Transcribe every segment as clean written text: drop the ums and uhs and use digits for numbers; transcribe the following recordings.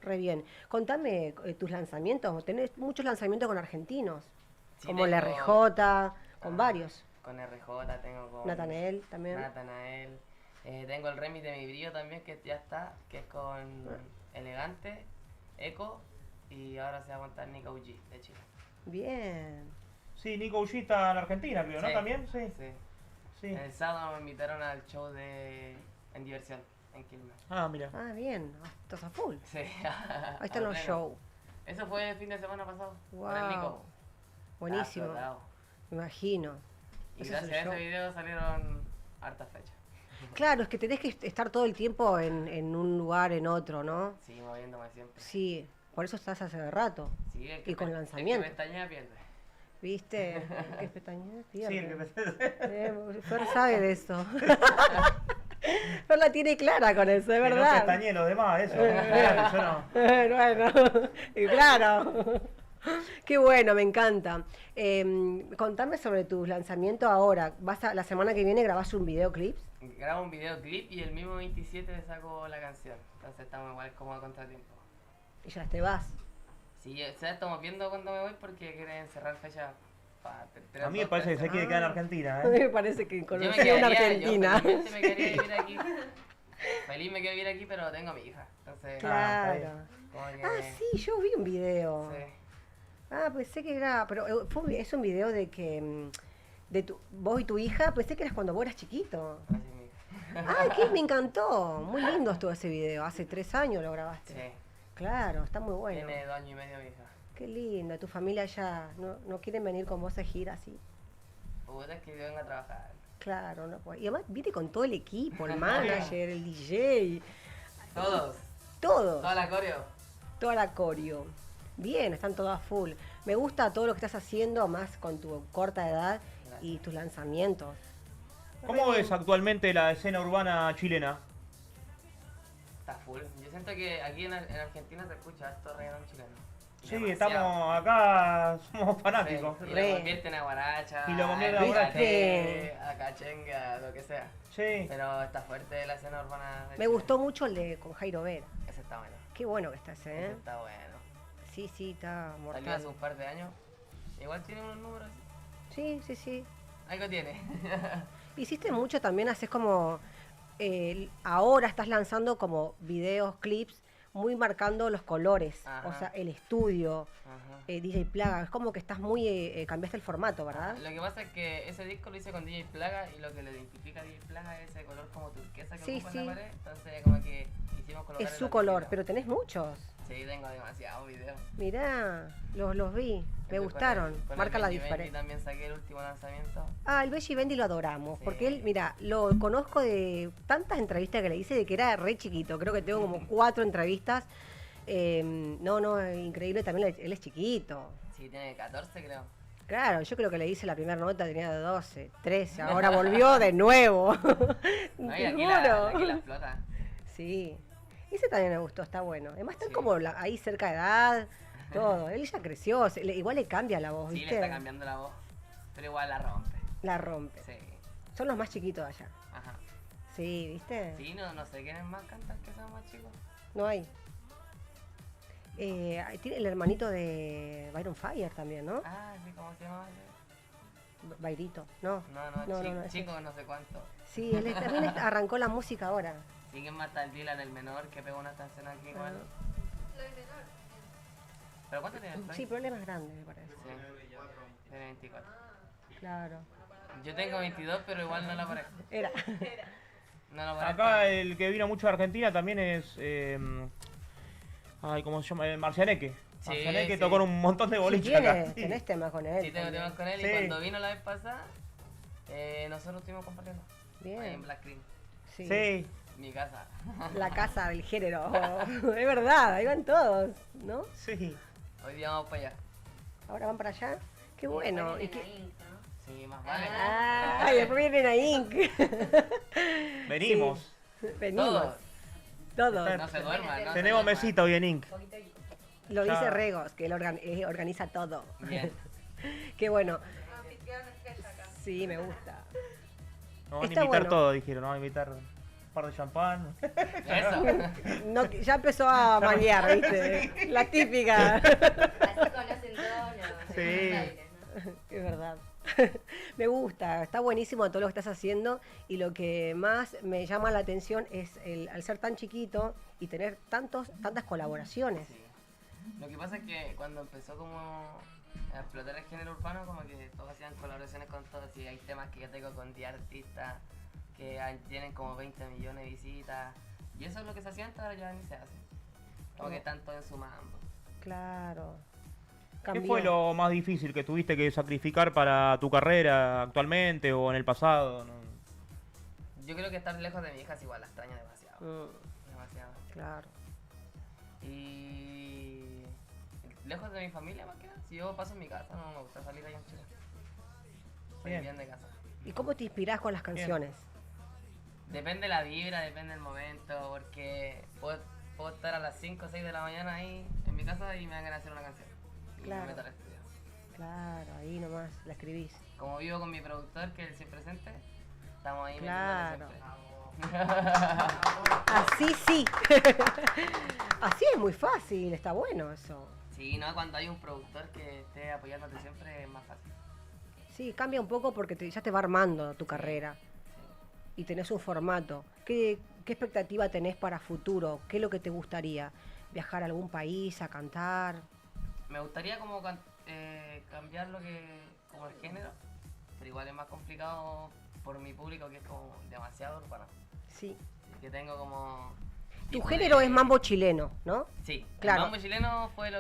Re bien. Contame tus lanzamientos. Tenés muchos lanzamientos con argentinos. Sí, Como la tengo RJ, con ah, varios. con RJ, tengo con Natanael también. Natanael. Tengo el remix de Mi Brillo también, que ya está, que es con Ah, Elegante, Eco, y ahora se va a montar Nico UG de Chile. bien. Sí, Nico Uchi está en Argentina, creo, ¿no? Sí, También, sí. sí. Sí. El sábado me invitaron al show de En Diversión, en Quilmes. Ah, mira. Ah, bien. Ah, estás a full. Sí, Ahí a están los pleno. shows. Eso fue el fin de semana pasado, con el Wow. Nico. Buenísimo. Estaba explotado. Me imagino. Y Ese es el gracias a show. ese video salieron hartas fechas. Claro, es que tenés que estar todo el tiempo en un lugar, en otro, ¿no? Sí, moviéndome siempre. Sí, por eso estás hace rato. Sí, Y con El que lanzamiento. pestañea pierde. ¿Viste? ¿Qué pestañas? Sí, el que Fer sabe de eso. Fer la tiene clara con eso, es Que no verdad. pestañe los demás, eso. Claro, yo no. Bueno, y claro. Qué bueno, me encanta. Contame sobre tus lanzamientos ahora. La semana que viene grabás un videoclip. Grabo un videoclip y el mismo 27 saco la canción. Entonces estamos igual como a contratiempo. Y ya te vas. Sí, o sea, estamos viendo cuándo me voy porque quieren cerrar fecha para A mí me parece que se quiere quedar en Argentina, A mí ¿eh? me parece que Yo me conocí a una quedaría, argentina. yo felizmente me quedaría vivir aquí. Feliz me quedo vivir aquí, pero tengo a mi hija. Entonces, Claro. como que... Ah, sí, yo vi un video. Sí. Ah, pensé que era. Pero es un video de que. Vos y tu hija, pensé que eras cuando vos eras chiquito. Así mi hija. Ay, que me encantó. Muy lindo estuvo ese video. Hace 3 años lo grabaste. Sí. Claro, está muy bueno. Tiene 2 años y medio mi hija. Qué lindo. Tu familia ya no quieren venir con vos a gira así. Puta, es que yo vengo a trabajar. Claro, no puede. Y además viste con todo el equipo, el manager, el DJ, Todos. todos. Toda la coreo. Toda la coreo. Bien, están todas full. Me gusta todo lo que estás haciendo, más con tu corta edad y tus lanzamientos. ¿Cómo ves actualmente la escena urbana chilena? Está full. Yo siento que aquí en Argentina se escucha esto reggaetón chileno. Sí, Demasiado. estamos acá, somos fanáticos. Sí, y Re. lo convierten a guaracha, Y lo convierten a guaracha, a cachenga, lo que sea. Sí. Pero está fuerte la escena urbana. de Me Chile. gustó mucho el de con Jairo Vera. Ese está bueno. Qué bueno que está ese, Ese ¿eh? está bueno. Sí, sí, está Salió mortal. hace un par de años. Igual tiene unos números. Sí, sí, sí. Algo tiene. Hiciste mucho también, haces como... ahora estás lanzando como videos, clips, muy marcando los colores. Ajá. O sea, el estudio, Ajá. DJ Plaga. Es como que estás muy... cambiaste el formato, ¿verdad? Lo que pasa es que ese disco lo hice con DJ Plaga y lo que le identifica a DJ Plaga es ese color como turquesa que Sí, ocupa sí. en la pared. Entonces como que hicimos colocar Es el su color, identificador. pero tenés muchos. Sí, tengo demasiados videos. Mirá, los vi, me Con gustaron, con marca la Benji Benji diferencia. también saqué el último lanzamiento. Ah, el Belly Bendy lo adoramos, Sí. porque él, mira, lo conozco de tantas entrevistas que le hice de que era re chiquito, creo que tengo como 4 entrevistas. No, increíble, también él es chiquito. Sí, tiene 14 creo. Claro, yo creo que le hice la primera nota, tenía 12, 13, ahora volvió de nuevo. No, y Te aquí juro. la explota. Sí, ese también me gustó, está bueno. Además están Sí. como ahí cerca de edad, todo. Él ya creció, igual le cambia la voz, Sí, ¿viste? le está cambiando la voz. Pero igual la rompe. La rompe. Sí. Son los más chiquitos de allá. Ajá. Sí, ¿viste? Sí, no sé quiénes más cantan que son más chicos. No hay. Tiene el hermanito de Byron Fire también, ¿no? Ah, sí, ¿cómo se llama ese? Bairito, ¿no? No, ese- chico, no sé cuánto. Sí, él también arrancó la música ahora. Sí, ¿quién más está el Dylan, el menor, que pegó una canción aquí igual? ¿Pero cuánto tiene el Floyd? Sí, pero él es más grande, me parece. Sí, tiene 24. Claro. Yo tengo 22, pero igual no la parezco. Era. No la parezco. Acá el que vino mucho a Argentina también es. Ay, ¿cómo se llama? Marcianeque. Sí, Marcianeque sí. tocó en un montón de Si boliches quieres, acá. Sí. tenés temas con él. Sí, tengo también. temas con él Sí. y cuando vino la vez pasada, nosotros estuvimos compartiendo. Bien. Ahí en Black Cream, Sí. Sí. mi casa. La casa del género. Es verdad, ahí van todos, ¿no? Sí. Hoy día vamos para allá. Ahora van para allá. Qué bueno. ¿Y qué? Sí, más vale. Ah, y después vienen a Inc. Venimos. Sí, venimos. Todos. Todos. No se duerman, ¿no? Tenemos se duerman. mesita hoy en Inc. Lo Ya. dice Regos, que él organiza todo. Bien. Qué bueno. Sí, me gusta. Nos van a Está invitar bueno. todo, dijeron. Nos van a invitar. par de champán. Eso. No, ya empezó a manguear, ¿viste? La típica. Así conocen todos los Sí. aires, ¿no? Es verdad. Me gusta, está buenísimo todo lo que estás haciendo y lo que más me llama la atención es al ser tan chiquito y tener tantas colaboraciones. Sí. Lo que pasa es que cuando empezó como a explotar el género urbano, como que todos hacían colaboraciones con todos y hay temas que yo tengo con 10 artistas que tienen como 20 millones de visitas y eso es lo que se hacía antes, ahora ya ni se hace. Como que están todos en su mambo. Claro. ¿Qué Cambió. fue lo más difícil que tuviste que sacrificar para tu carrera actualmente o en el pasado? ¿No? Yo creo que estar lejos de mi hija es igual, la extraño demasiado. Demasiado. Claro. Y lejos de mi familia más que nada. Si yo paso en mi casa, no me gusta salir allá en Chile. Soy Bien. bien de casa. ¿Y cómo te inspirás con las canciones? Depende la vibra, depende el momento, porque puedo estar a las 5 o 6 de la mañana ahí en mi casa y me dan ganas de hacer una canción. Y Claro. me meto al estudio. Claro, ahí nomás la escribís. Como vivo con mi productor, que es el siempre presente, estamos ahí Claro. metiéndole Así sí. Así es muy fácil, está bueno eso. siempre. Sí, no, cuando hay un productor que esté apoyándote siempre es más fácil. Sí, cambia un poco porque ya te va armando tu carrera y tenés un formato. ¿Qué expectativa tenés para futuro? ¿Qué es lo que te gustaría? ¿Viajar a algún país, a cantar? Me gustaría como cambiar como el género, pero igual es más complicado por mi público que es como demasiado urbano. Sí. Que tengo como... Tu tipo género de- es mambo chileno, ¿no? Sí, Claro. el mambo chileno fue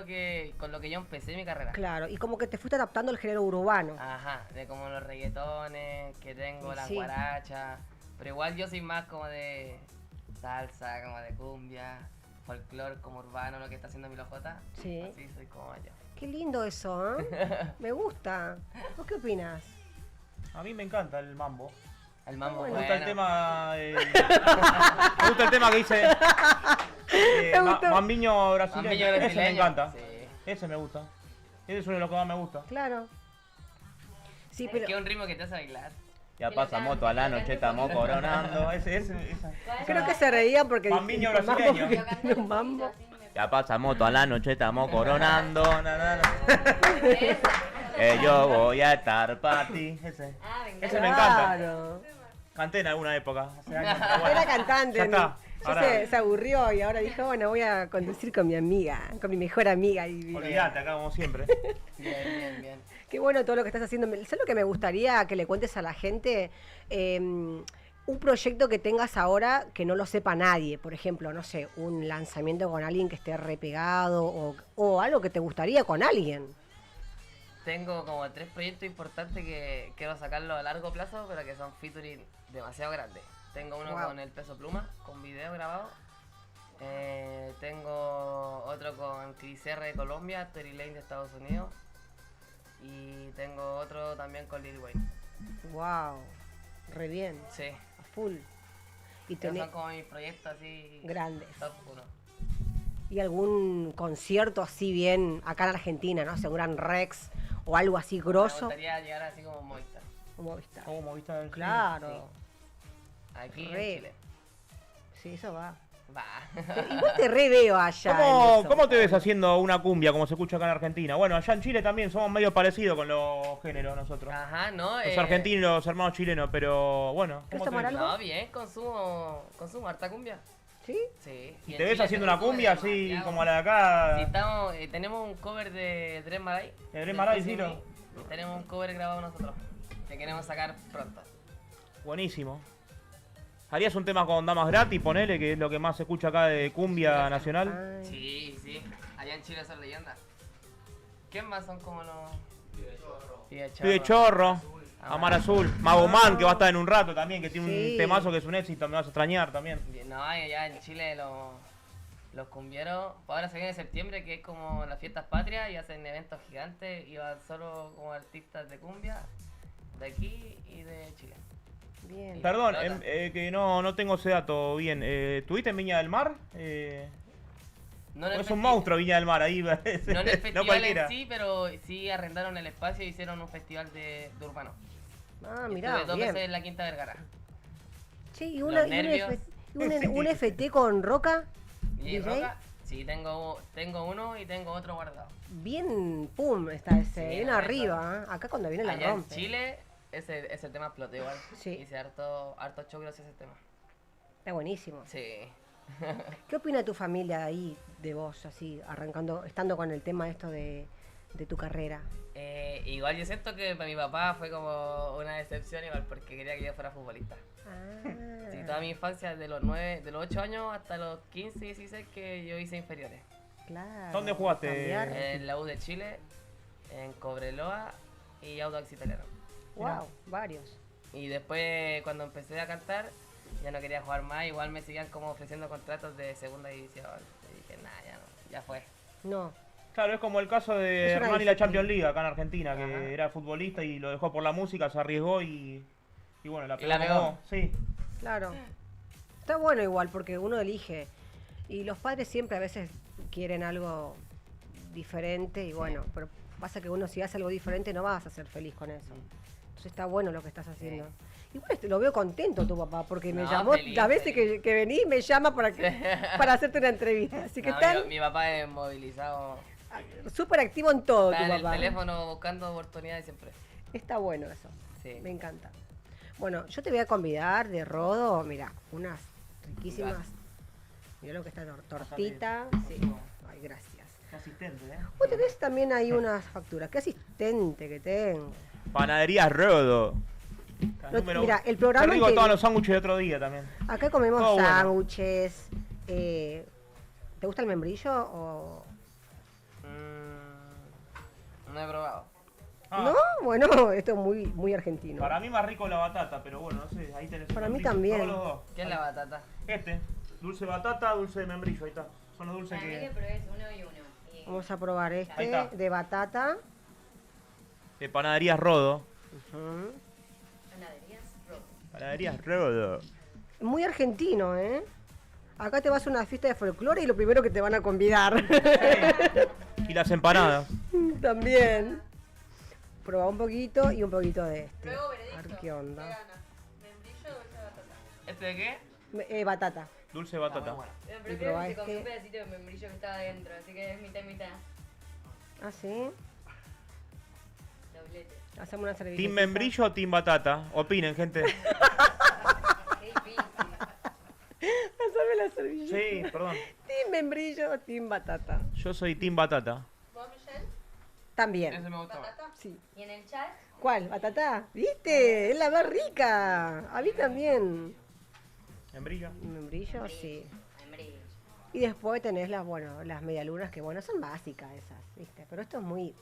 con lo que yo empecé mi carrera. Claro, y como que te fuiste adaptando al género urbano. Ajá, de como los reggaetones, que tengo Y las sí. guarachas, pero igual yo soy más como de salsa, como de cumbia, folclore, como urbano, lo que está haciendo Milo J. Sí. Así soy como yo. Qué lindo eso, ¿eh? Me gusta. ¿Vos qué opinas? A mí me encanta el mambo. El mambo Bueno. Me gusta el bueno. tema. Me gusta el tema que dice. Me gustó. Mambiño brasileño. Mambiño Ese me brasileño, encanta. sí. Ese me gusta. Ese es uno de los que más me gusta. Claro. Sí, Es pero que es un ritmo que te hace bailar. Ya Que pasa lo moto a la cante, noche, lo estamos cante. coronando. creo que se reían porque Mambiño dijiste mambo brasileño. porque Lo canté tiene un un mambo. poquito así, me Ya pasa moto a la noche, estamos coronando. Na, na, na. Esa. Yo voy a estar para ti. Ese. Ah, me encanta. Ese me encanta. Claro. Canté en alguna época. Hace años, pero bueno. Era cantante. Ya está. Ya Ahora, se aburrió y ahora dijo, bueno, voy a conducir con mi amiga, con mi mejor amiga. Y olvídate, acá como siempre. Bien, bien, bien. qué bueno todo lo que estás haciendo. ¿Sabes lo que me gustaría que le cuentes a la gente? Un proyecto que tengas ahora que no lo sepa nadie. Por ejemplo, no sé, un lanzamiento con alguien que esté repegado o algo que te gustaría con alguien. Tengo como 3 proyectos importantes que quiero sacarlo a largo plazo, pero que son featuring demasiado grandes. Tengo uno Wow. con el Peso Pluma, con video grabado. Tengo otro con Chris R de Colombia, Tory Lane de Estados Unidos. Y tengo otro también con Lil Wayne. Wow, re bien, Sí, a full. Y esos tenés son como mis proyectos así grandes. top 1. ¿Y algún concierto así bien acá en Argentina, no sé, un gran Rex o algo así Me grosso? gustaría llegar así como Movistar. ¿Cómo está? ¿Cómo moviste el Claro, Aquí Re. en Chile. sí, eso va. Va. Igual te re veo allá. en ¿Cómo, eso. cómo te ves haciendo una cumbia como se escucha acá en Argentina? Bueno, allá en Chile también somos medio parecidos con los géneros nosotros. Ajá, ¿no? Los argentinos y los hermanos chilenos, pero bueno. ¿Querés ¿cómo te tomar ves? algo? No, bien, consumo harta cumbia. ¿Sí? Sí. ¿Y en te ves Chile haciendo se una consume cumbia así demasiado. como la de Sí, acá? tenemos un cover de Dres Maray. ¿De Dres del Maray, PCMI, Ciro? y tenemos un cover grabado nosotros, que queremos sacar pronto. Buenísimo. ¿Harías un tema con Damas Gratis, ponele, que es lo que más se escucha acá de cumbia nacional? Ay. Sí, sí, allá en Chile son leyendas. ¿Quién más son como los...? Pide Chorro. Pide Chorro, Amar Azul, Mago Man, que va a estar en un rato también, que tiene Sí. un temazo que es un éxito, me vas a extrañar también. No, y allá en Chile los cumbieros, ahora se viene septiembre, que es como las fiestas patrias, y hacen eventos gigantes, y van solo como artistas de cumbia, de aquí y de Chile. Bien. Perdón, Nota. que no tengo ese dato bien. ¿Tuviste en Viña del Mar? No en el Es un festi- monstruo Viña del Mar, ahí. No en el festival cualquiera. en sí, pero sí arrendaron el espacio y hicieron un festival de urbano. Ah, Estuve mirá, 2 bien. veces en la Quinta Vergara. Sí, y Los una, y nervios. ¿Un FT con Roca? ¿Y DJ? Roca? Sí, tengo uno y tengo otro guardado. Bien, pum, está ese. Sí, Bien la arriba, ¿eh? Acá cuando viene la Allá en rompe. Chile, ese tema explotó igual. Sí. Hice harto show gracias a ese tema. Está buenísimo. Sí. ¿Qué opina tu familia ahí de vos, así, arrancando, estando con el tema esto de tu carrera? Igual yo siento que para mi papá fue como una decepción igual porque quería que yo fuera futbolista. Ah. Sí, toda mi infancia, de los 8 años hasta los 15, 16 que yo hice inferiores. Claro. ¿Dónde jugaste? cambiar. En la U de Chile, en Cobreloa y Audax Italiano. Wow, varios. Y después cuando empecé a cantar, ya no quería jugar más, igual me seguían como ofreciendo contratos de segunda división. Y dije, nah, ya no, ya fue. No. Claro, es como el caso de Es una Hernán y la disciplina. Champions League acá en Argentina, que Ajá. era futbolista y lo dejó por la música, se arriesgó y bueno, la Y la pegó. pegó. como- Sí. Claro. Está bueno igual porque uno elige. Y los padres siempre a veces quieren algo diferente y bueno, pero pasa que uno si hace algo diferente no vas a ser feliz con eso. Entonces está bueno lo que estás haciendo. Igual lo veo contento tu papá porque me No, llamó feliz, las veces feliz. que venís me llama para hacerte una entrevista. Así que No, están mi papá es movilizado. súper activo en todo Está tu en el papá. teléfono buscando oportunidades siempre. Está bueno eso. Sí. Me encanta. Bueno, yo te voy a convidar de Rodo, mira, unas riquísimas. Mira lo que está tortita. Sí. Ay, gracias. Qué asistente, ¿eh? Vos tenés también ahí unas facturas. Qué asistente que tengo. Panadería Rodo. Mira, el programa Qué rico que- todos los sándwiches de otro día también. Acá comemos Todo bueno. sándwiches. ¿Te gusta el membrillo o...? No he probado. Ah, No, bueno, esto es muy, muy argentino. Para mí más rico la batata, pero bueno, no sé, ahí tenés el Para mí membrillo. también. Probá los dos. ¿Qué es la batata? Este, dulce de batata, dulce de membrillo, ahí está. Son los dulces Para mí que que... pruebes uno y uno. Y Vamos a probar Ahí este está. de batata. De panaderías Rodo. Ujú. panaderías rojo. Panaderías Rodo. Muy argentino, ¿eh? Acá te vas a una fiesta de folclore y lo primero que te van a convidar. Y las empanadas. También. Proba un poquito y un poquito de este. Luego A veredicto. ver qué onda. ¿Qué gana? ¿Membrillo o dulce de batata? ¿Este de qué? Batata. Dulce de batata. Muy bueno. Pero Y prefiero probá que se comió este. un pedacito de membrillo que estaba adentro, así que es mitad y mitad. Ah, sí. Doblete. Hacemos una servilleta. ¿Team membrillo o team batata? Opinen, gente. Qué difícil. Haceme la servilleta. Sí, perdón. Team membrillo o team batata. Yo soy team batata. ¿Vos, Michelle? También. Ese me gusta más. ¿Batata? Sí. ¿Y en el chat? ¿Cuál? ¿Batata? ¿Viste? Es la más rica. A mí también. ¿Membrillo? Membrillo, sí. Membrillo. Y después tenés las medialunas que, bueno, son básicas esas, ¿viste? Pero esto es muy,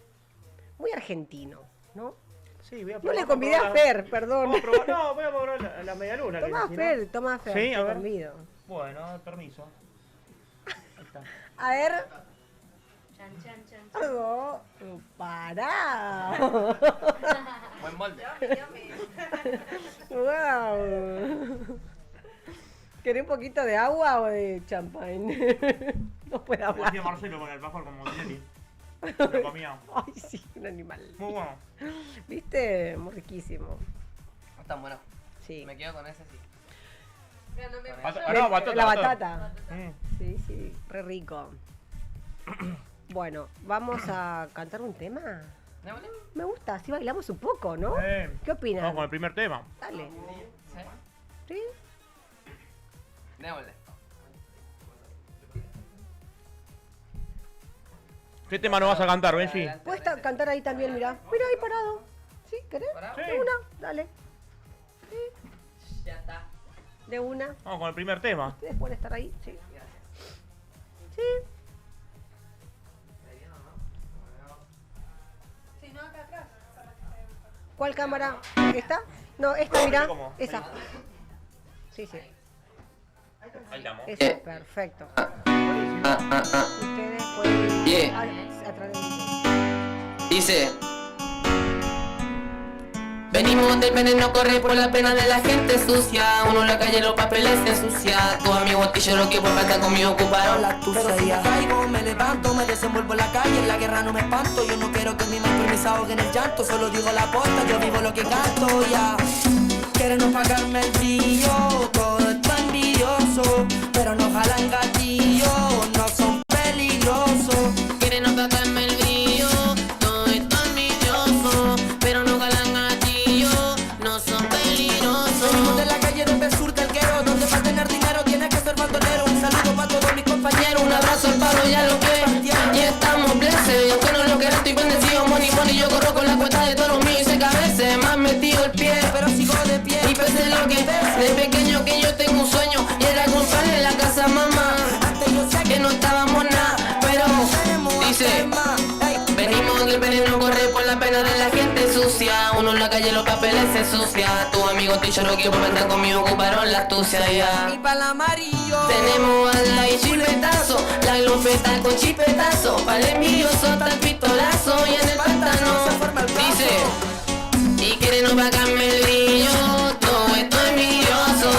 muy argentino, ¿no? Sí, voy a No probar. le convidé a Fer, perdón. Voy a probar, no, voy a probar la medialuna. que Toma si no- Fer, toma Fer, Sí, te a ver. convido. Bueno, permiso. Ahí está. A ver. Chan, chan, chan, chan. Oh, ¡pará! Buen molde. ¡Wow! ¿Querés un poquito de agua o de champagne? No puedo Como hablar. decía Marcelo con el alfajor como Tinelli. Lo comía. Ay, sí, un animal. Muy bueno. ¿Viste? Muy riquísimo. No es tan bueno. Sí. Me quedo con ese, sí. Mira, no me Ah, no, batata. La batata. Mm. Sí, sí, re rico. Bueno, vamos a cantar un tema. ¿Démosle? Me gusta, así bailamos un poco, ¿no? ¿Qué opinas? Vamos con el primer tema. Dale. Sí. ¿Sí? Démosle. ¿Qué tema nos vas a cantar, Benji? Adelante, Puedes adelante. cantar ahí también, mirá. Mira ahí parado. ¿Sí? ¿Querés? ¿Parado? Sí. De una, dale. Ya está. De una. Vamos con el primer tema. Ustedes pueden estar ahí, sí. Gracias. Sí. Si no, acá atrás. ¿Cuál cámara? ¿Esta? No, esta, mirá. ¿Cómo? Esa. Sí, sí. Ahí estamos. Esa, perfecto. Ustedes pueden ir Yeah. atrás de mí. Dice. Venimos del veneno, corre por la pena de la gente sucia. Uno en la calle, los papeles se ensucia. Todos mis botilleros que por falta conmigo ocuparon la Pero tuya si me ya. caigo, me levanto, me desenvuelvo en la calle, en la guerra no me espanto. Yo no quiero que mi mal me ahogue en el llanto, solo digo la posta, yo vivo lo que canto ya. Quieren no pagarme el brillo, todo está envidioso. el veneno corre por la pena de la gente sucia. Uno en la calle los papeles se ensucia. Tu amigo te choro que por andar conmigo ocuparon la astucia ya. Y pa'l amarillo Tenemos a la y chipetazo, la glofeta con chipetazo, para el envidioso está el pistolazo y en el pantano dice, y quieren opacarme el brillo, todo esto es envidioso,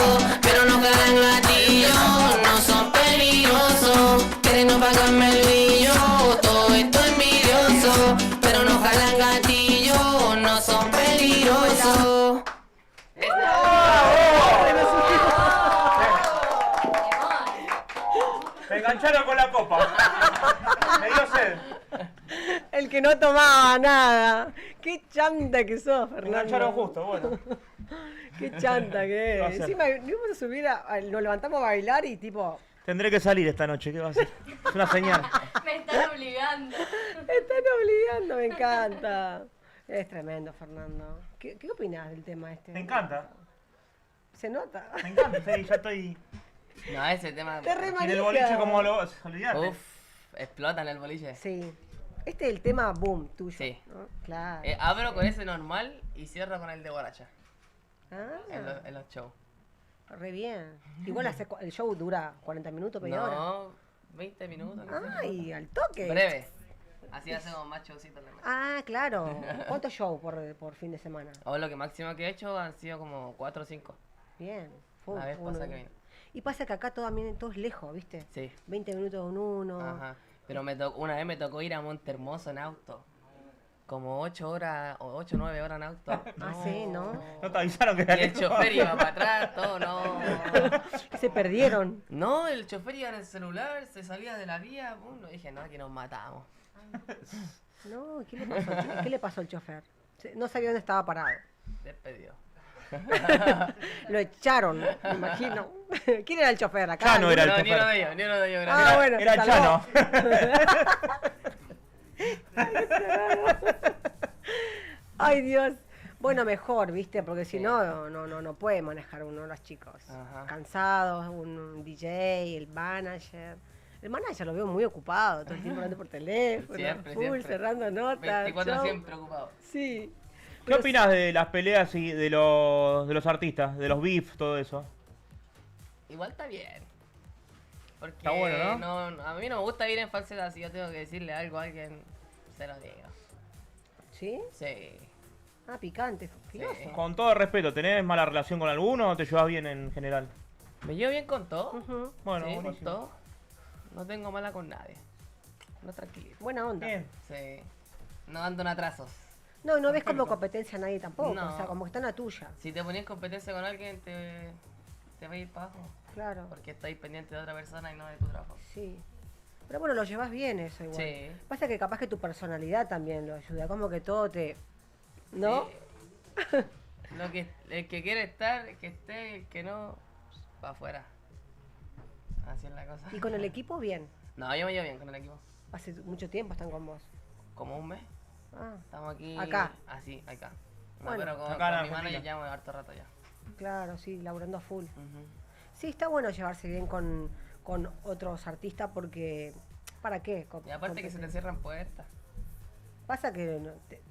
pero no jalan gatillo, no son peligrosos, quieren opacarme el brillo, todo esto es envidioso, pero no jalan gatillo, no son peligrosos. Me engancharon con la copa. Me dio sed. El que no tomaba nada. Qué chanta que sos, Me Fernando. engancharon justo, bueno. Qué chanta que ¿Qué va a es. hacer? Encima, nos íbamos a subir, nos levantamos a bailar y tipo... Tendré que salir esta noche, ¿qué va a hacer? Es una señal. Me están obligando. Me están obligando, me encanta. Es tremendo, Fernando. ¿Qué opinás del tema este? Me encanta. Se nota. Me encanta, sí, ya estoy. No, ese tema. Te re Y en el manija. boliche como lo. Olvidate. Uf, explota en el boliche. Sí. Este es el tema boom tuyo. Sí. ¿no? Claro. Abro con ese normal y cierro con el de borracha Ah, en los shows. re bien. Igual el show dura 40 minutos, media hora. No, 20 minutos. no sé. Ay, al toque. Breve. Así hacemos más showcitos. de más. Ah, claro. ¿Cuántos shows por fin de semana? O lo que máximo que he hecho han sido como 4 o 5. Bien. La vez pasada que vino. Y pasa que acá todo es lejos, ¿viste? Sí. 20 minutos con uno. Ajá. Pero una vez me tocó ir a Montehermoso en auto. Como 8 horas o 8 o 9 horas en auto. Ah, sí, ¿no? No te avisaron que Y era el chofer iba para atrás, todo, no. Se perdieron. No, el chofer iba en el celular, se salía de la vía. Pum, dije, no, aquí nos matamos. No, ¿qué le pasó al chofer? No sabía dónde estaba parado. Despedido. Lo echaron, me imagino. ¿Quién era el chofer acá? Chano era el No, chofer. ni uno de ellos, Ah, gracias. bueno, Era se salvó. Chano. Ay, Dios. Bueno, mejor, ¿viste? Porque si no, no puede manejar uno los chicos. Ajá. Cansados, un DJ, el manager. El manager lo veo muy ocupado, todo el tiempo hablando por teléfono, Siempre, full, siempre. cerrando notas. 24 show. siempre ocupado. Sí. ¿Qué opinas de las peleas y de los artistas, de los beef, todo eso? Igual está bien. Porque Está bueno, ¿no? a mí no me gusta ir en falsedad. Si yo tengo que decirle algo a alguien, se lo digo. ¿Sí? Sí. Ah, picante, filoso. Con todo respeto, ¿tenés mala relación con alguno o te llevas bien en general? Me llevo bien con todo. Ujú. Bueno, sí, con buenísimo. todo. No tengo mala con nadie. No, tranquilo. Buena onda. Bien. Sí. No ando en atrasos. No, no ves como competencia a nadie tampoco. No. O sea, como que está en la tuya. Si te ponías competencia con alguien, te va a ir para abajo. Claro. Porque estáis pendiente de otra persona y no de tu trabajo. Sí. Pero bueno, lo llevas bien eso igual. Sí. Pasa que capaz que tu personalidad también lo ayuda. Como que todo te... ¿No? Sí. El que quiere estar, que esté, el que no, para afuera. Así es la cosa. Y con el equipo, bien. No, yo me llevo bien con el equipo. Hace mucho tiempo están con vos. Como un mes. Ah, Estamos aquí. Acá. Así, acá. No, Bueno. pero con Acá en mi Argentina. manager llevamos harto rato ya. claro, sí, laburando a full. Ujú. Sí, está bueno llevarse bien con otros artistas porque... ¿Para qué? Y aparte que se te cierran puertas. Pasa que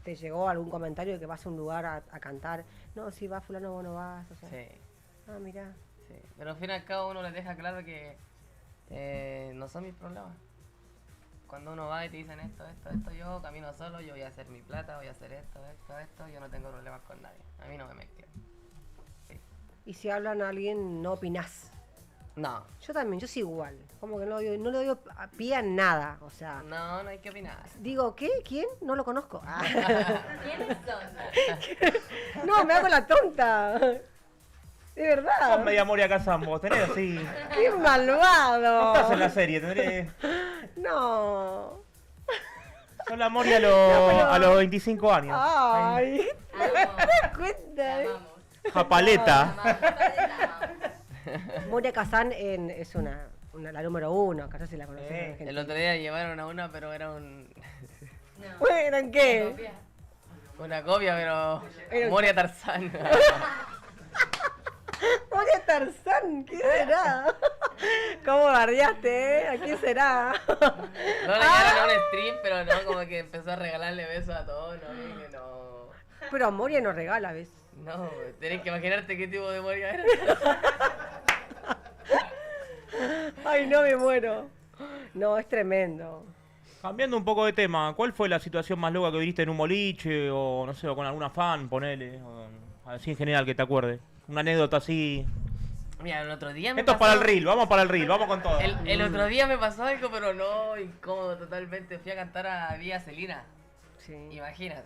te llegó algún comentario de que vas a un lugar a cantar. No, si va fulano, vos no vas. O sea, Sí, ah, mirá. sí. Pero al fin y al cabo uno les deja claro que no son mis problemas. Cuando uno va y te dicen esto, yo camino solo, yo voy a hacer mi plata, voy a hacer esto, yo no tengo problemas con nadie. A mí no me mezclan. Sí. Y si hablan a alguien, no opinás. No, Yo también, yo soy igual. Como que no le doy pie a nada. O sea, no hay que opinar. digo, ¿qué? ¿Quién? No lo conozco. Ah. ¿Quiénes son? No, me hago la tonta. De verdad. Sos media Moria Kazan vos, tenés así. ¡Qué malvado! No estás en la serie, tendré. No. Sos la Moria pero- a los 25 años. Ay. ¿Te Amamos. das cuenta? Te eh? amamos. Japaleta. Te amamos. Moria Kazan es la número uno, que no sé si la conoces en El Argentina. otro día llevaron a una, pero era un... No. Bueno, ¿en qué? Copia. Una copia, pero... Era un- Moria Tarzán. Moria Tarzán, ¿qué será? ¿Cómo bardeaste, ¿A quién será? No le llegaron a un stream, pero no, como que empezó a regalarle besos a todos, no, dije, no. Pero Moria no regala, ¿ves? No, tenés que imaginarte qué tipo de Moria era. Ay, no, me muero. No, es tremendo. Cambiando un poco de tema, ¿cuál fue la situación más loca que viviste en un boliche o no sé, o con alguna fan, ponele, o así en general que te acuerdes? Una anécdota así. Mira, el otro día me Esto es pasó- para el reel, vamos con todo. El otro día me pasó algo, pero no, incómodo totalmente. Fui a cantar a Villa Celina. Sí. Imagínate.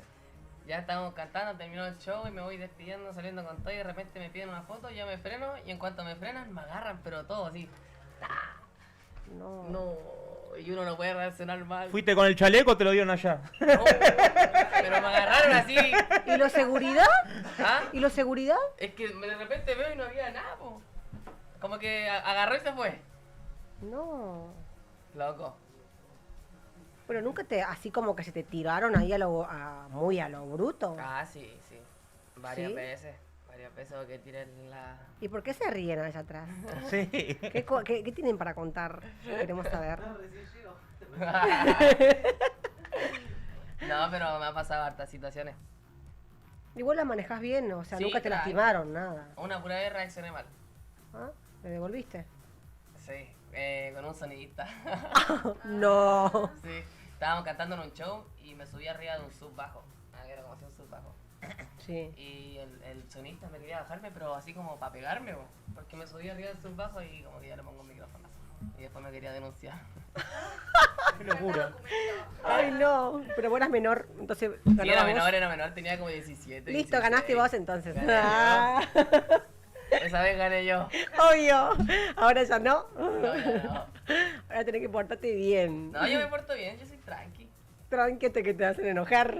Ya estábamos cantando, terminó el show y me voy despidiendo, saliendo con todo y de repente me piden una foto, yo me freno y en cuanto me frenan me agarran, pero todo así. No. No, y uno no puede reaccionar mal. ¿Fuiste con el chaleco o te lo dieron allá? No, pero me agarraron así. ¿Y lo seguridad? ¿Ah? ¿Y lo seguridad? Es que de repente veo y no había nada, po. Como que agarró y se fue. No. Loco. Pero nunca te, así como que se te tiraron ahí muy a lo bruto. Ah, sí, sí. Varias ¿Sí? veces. Varias veces que tiré la... ¿Y por qué se ríen allá atrás? Sí. ¿Qué tienen para contar? Queremos saber. No, pero me ha pasado hartas situaciones. Igual la manejas bien, o sea, Sí, nunca te claro. lastimaron, nada. Una pura vez reaccioné mal. ¿Ah? ¿Le devolviste? Sí, con un sonidista. No. Sí, estábamos cantando en un show y me subí arriba de un sub bajo. Ah, que era como si un sub bajo. Sí. Y el sonidista me quería bajarme, pero así como para pegarme, bo, porque me subí arriba del sub bajo y como que ya le pongo un micrófono. Y después me quería denunciar. Qué locura. Ay, no. Pero vos eras menor, entonces Sí, ganabas era vos. menor, tenía como 17. Listo, 16. ganaste vos entonces. Gané yo. Ah, Esa vez gané yo. obvio. Ahora ya no. No, ya no. Ahora tenés que portarte bien. No, yo me porto bien, yo soy tranqui. Tranquete que te hacen enojar.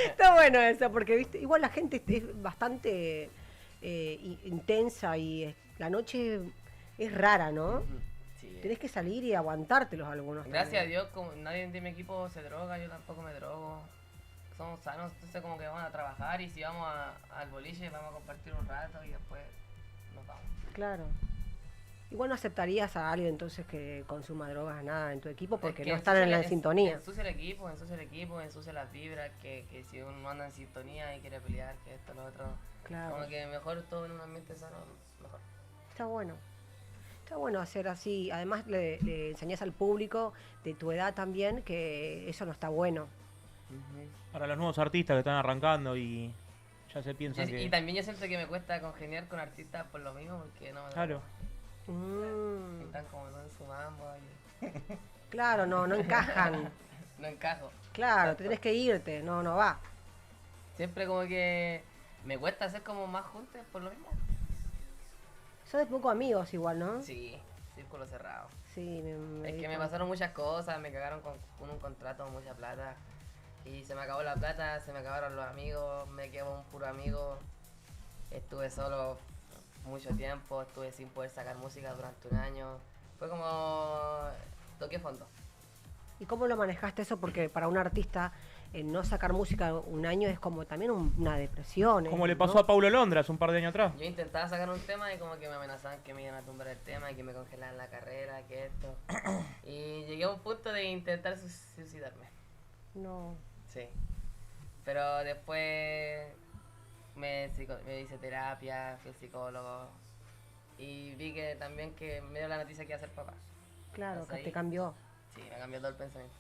Está bueno eso, porque viste, igual la gente es bastante intensa y la noche es rara, ¿no? Sí. Tenés que salir y aguantártelos algunos. Gracias a también. Dios, como nadie de mi equipo se droga, yo tampoco me drogo. Somos sanos, entonces como que vamos a trabajar y si vamos al boliche vamos a compartir un rato y después nos vamos. Claro. Igual no aceptarías a alguien entonces que consuma drogas, nada en tu equipo, porque Es que no están en la sintonía. Ensucia el equipo, ensucia las vibras, que si uno no anda en sintonía y quiere pelear, que esto, lo otro. Claro. Como que mejor todo en un ambiente sano, mejor. Está bueno. Está bueno hacer así. Además le enseñás al público de tu edad también que eso no está bueno. Para los nuevos artistas que están arrancando y ya se piensan Y que... también yo siento que me cuesta congeniar con artistas por lo mismo, porque no me Claro. están como no en su mambo y Claro, no encajan. no encajo. Claro, te tenés que irte, no va. Siempre como que me cuesta hacer como más juntes por lo mismo. Sos de poco amigos igual, ¿no? Sí, círculo cerrado. Sí, Es di que me cuenta. pasaron muchas cosas, me cagaron con un contrato, mucha plata. Y se me acabó la plata, se me acabaron los amigos, me quedó un puro amigo. Estuve solo mucho tiempo, estuve sin poder sacar música durante un año. Fue como... toqué fondo. ¿Y cómo lo manejaste eso? Porque para un artista no sacar música un año es como también una depresión. Como le ¿no? pasó a Paulo Londra hace un par de años atrás. Yo intentaba sacar un tema y como que me amenazaban que me iban a tumbar el tema y que me congelaban la carrera, que esto. Y llegué a un punto de intentar suicidarme. No. Sí. Pero después me hice terapia, fui al psicólogo y vi que también que me dio la noticia que iba a ser papá. Claro, Entonces que ahí- te cambió. Sí, me cambió todo el pensamiento.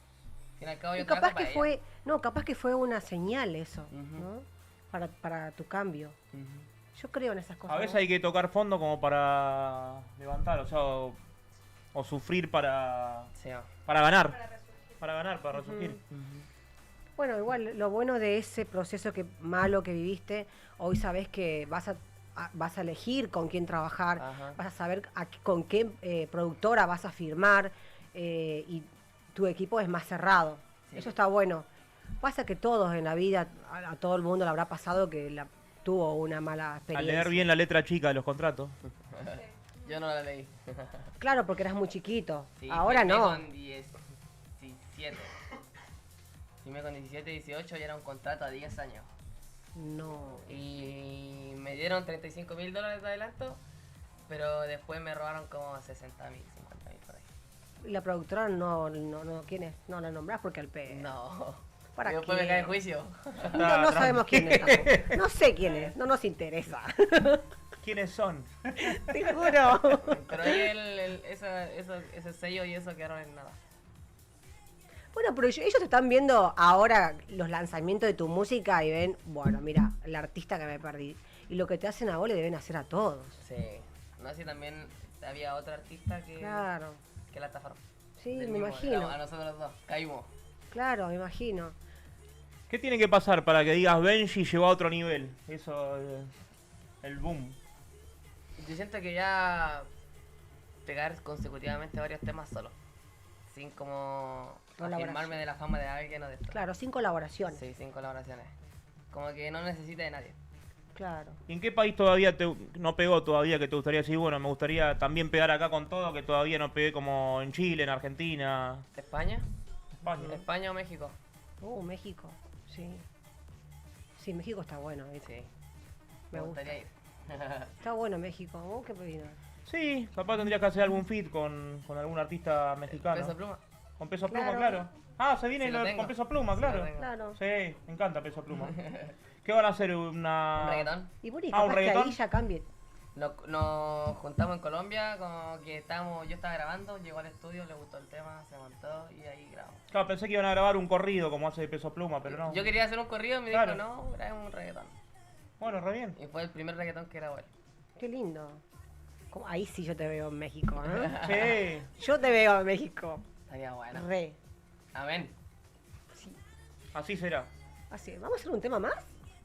Al fin y al cabo Y yo capaz trabajo que para fue, no, capaz que fue una señal eso, Ujú. ¿no? Para tu cambio. ella. Yo creo en esas cosas. A veces ¿no? hay que tocar fondo como para levantar, o sea, o sufrir Sí, va. para ganar. Para ganar, para resurgir. Bueno, igual lo bueno de ese proceso malo que viviste, hoy sabes que vas a elegir con quién trabajar, Ajá. vas a saber con qué productora vas a firmar y tu equipo es más cerrado. Sí. Eso está bueno. Pasa que todos en la vida, a todo el mundo le habrá pasado que tuvo una mala Al experiencia. leer bien la letra chica de los contratos. Yo no la leí. Claro, porque eras muy chiquito. Sí, Ahora firmé no. con 17. Firmé con 17, 18 y era un contrato a 10 años. No. Y me dieron $35,000 de adelanto, pero después me robaron como 60.000, 50.000 por ahí. Y la productora no, ¿quién es? No la nombrás porque al pe... No. ¿Para Y después qué? me cae en juicio. No sabemos quién es tampoco. No sé quién es, no nos interesa. ¿Quiénes son? Te juro. Pero ahí ese sello y eso quedaron en nada. Bueno, pero ellos te están viendo ahora los lanzamientos de tu música y ven, bueno, mira, el artista que me perdí. Y lo que te hacen a vos le deben hacer a todos. Sí. No sé si también había otro artista que Claro. la estafaron. Sí, Del me mismo, imagino. A nosotros los dos. Caímos. Claro, me imagino. ¿Qué tiene que pasar para que digas Benji llegó a otro nivel? Eso, el boom. Yo siento que ya pegar consecutivamente varios temas solo. Sin como Colaboración. afirmarme de la fama de alguien o de esto. Claro, sin colaboraciones. Sí, sin colaboraciones. Como que no necesite de nadie. Claro. ¿Y en qué país todavía no pegó todavía que te gustaría decir, bueno, me gustaría también pegar acá con todo, que todavía no pegué como en Chile, en Argentina, ¿España? España? ¿España o México? México, sí. Sí, México está bueno, ¿viste? Sí. Me gusta. gustaría ir. Está bueno México. ¿Vos qué pedís? Sí, capaz tendrías que hacer algún feat con algún artista mexicano. ¿Peso Pluma? Con Peso Pluma, Claro. claro. Ah, se viene Sí, lo tengo. con Peso Pluma, Sí, claro. lo tengo. Claro. Sí, me encanta Peso Pluma. ¿Qué van a hacer? ¿Un reggaetón? Y bueno, y Ah, ¿un capaz que reggaetón? ahí ya cambie. Nos juntamos en Colombia, como que yo estaba grabando, llegó al estudio, le gustó el tema, se montó y ahí grabamos. Claro, pensé que iban a grabar un corrido como hace Peso Pluma, pero no. Yo quería hacer un corrido y me Claro. dijo, no, grabemos un reggaetón. Bueno, re bien. Y fue el primer reggaetón que grabó él. Qué lindo. Ahí sí yo te veo en México, ¿eh? Sí, Yo te veo en México. Estaría bueno. Re. Amén. Sí. así será. Así, ¿vamos a hacer un tema más?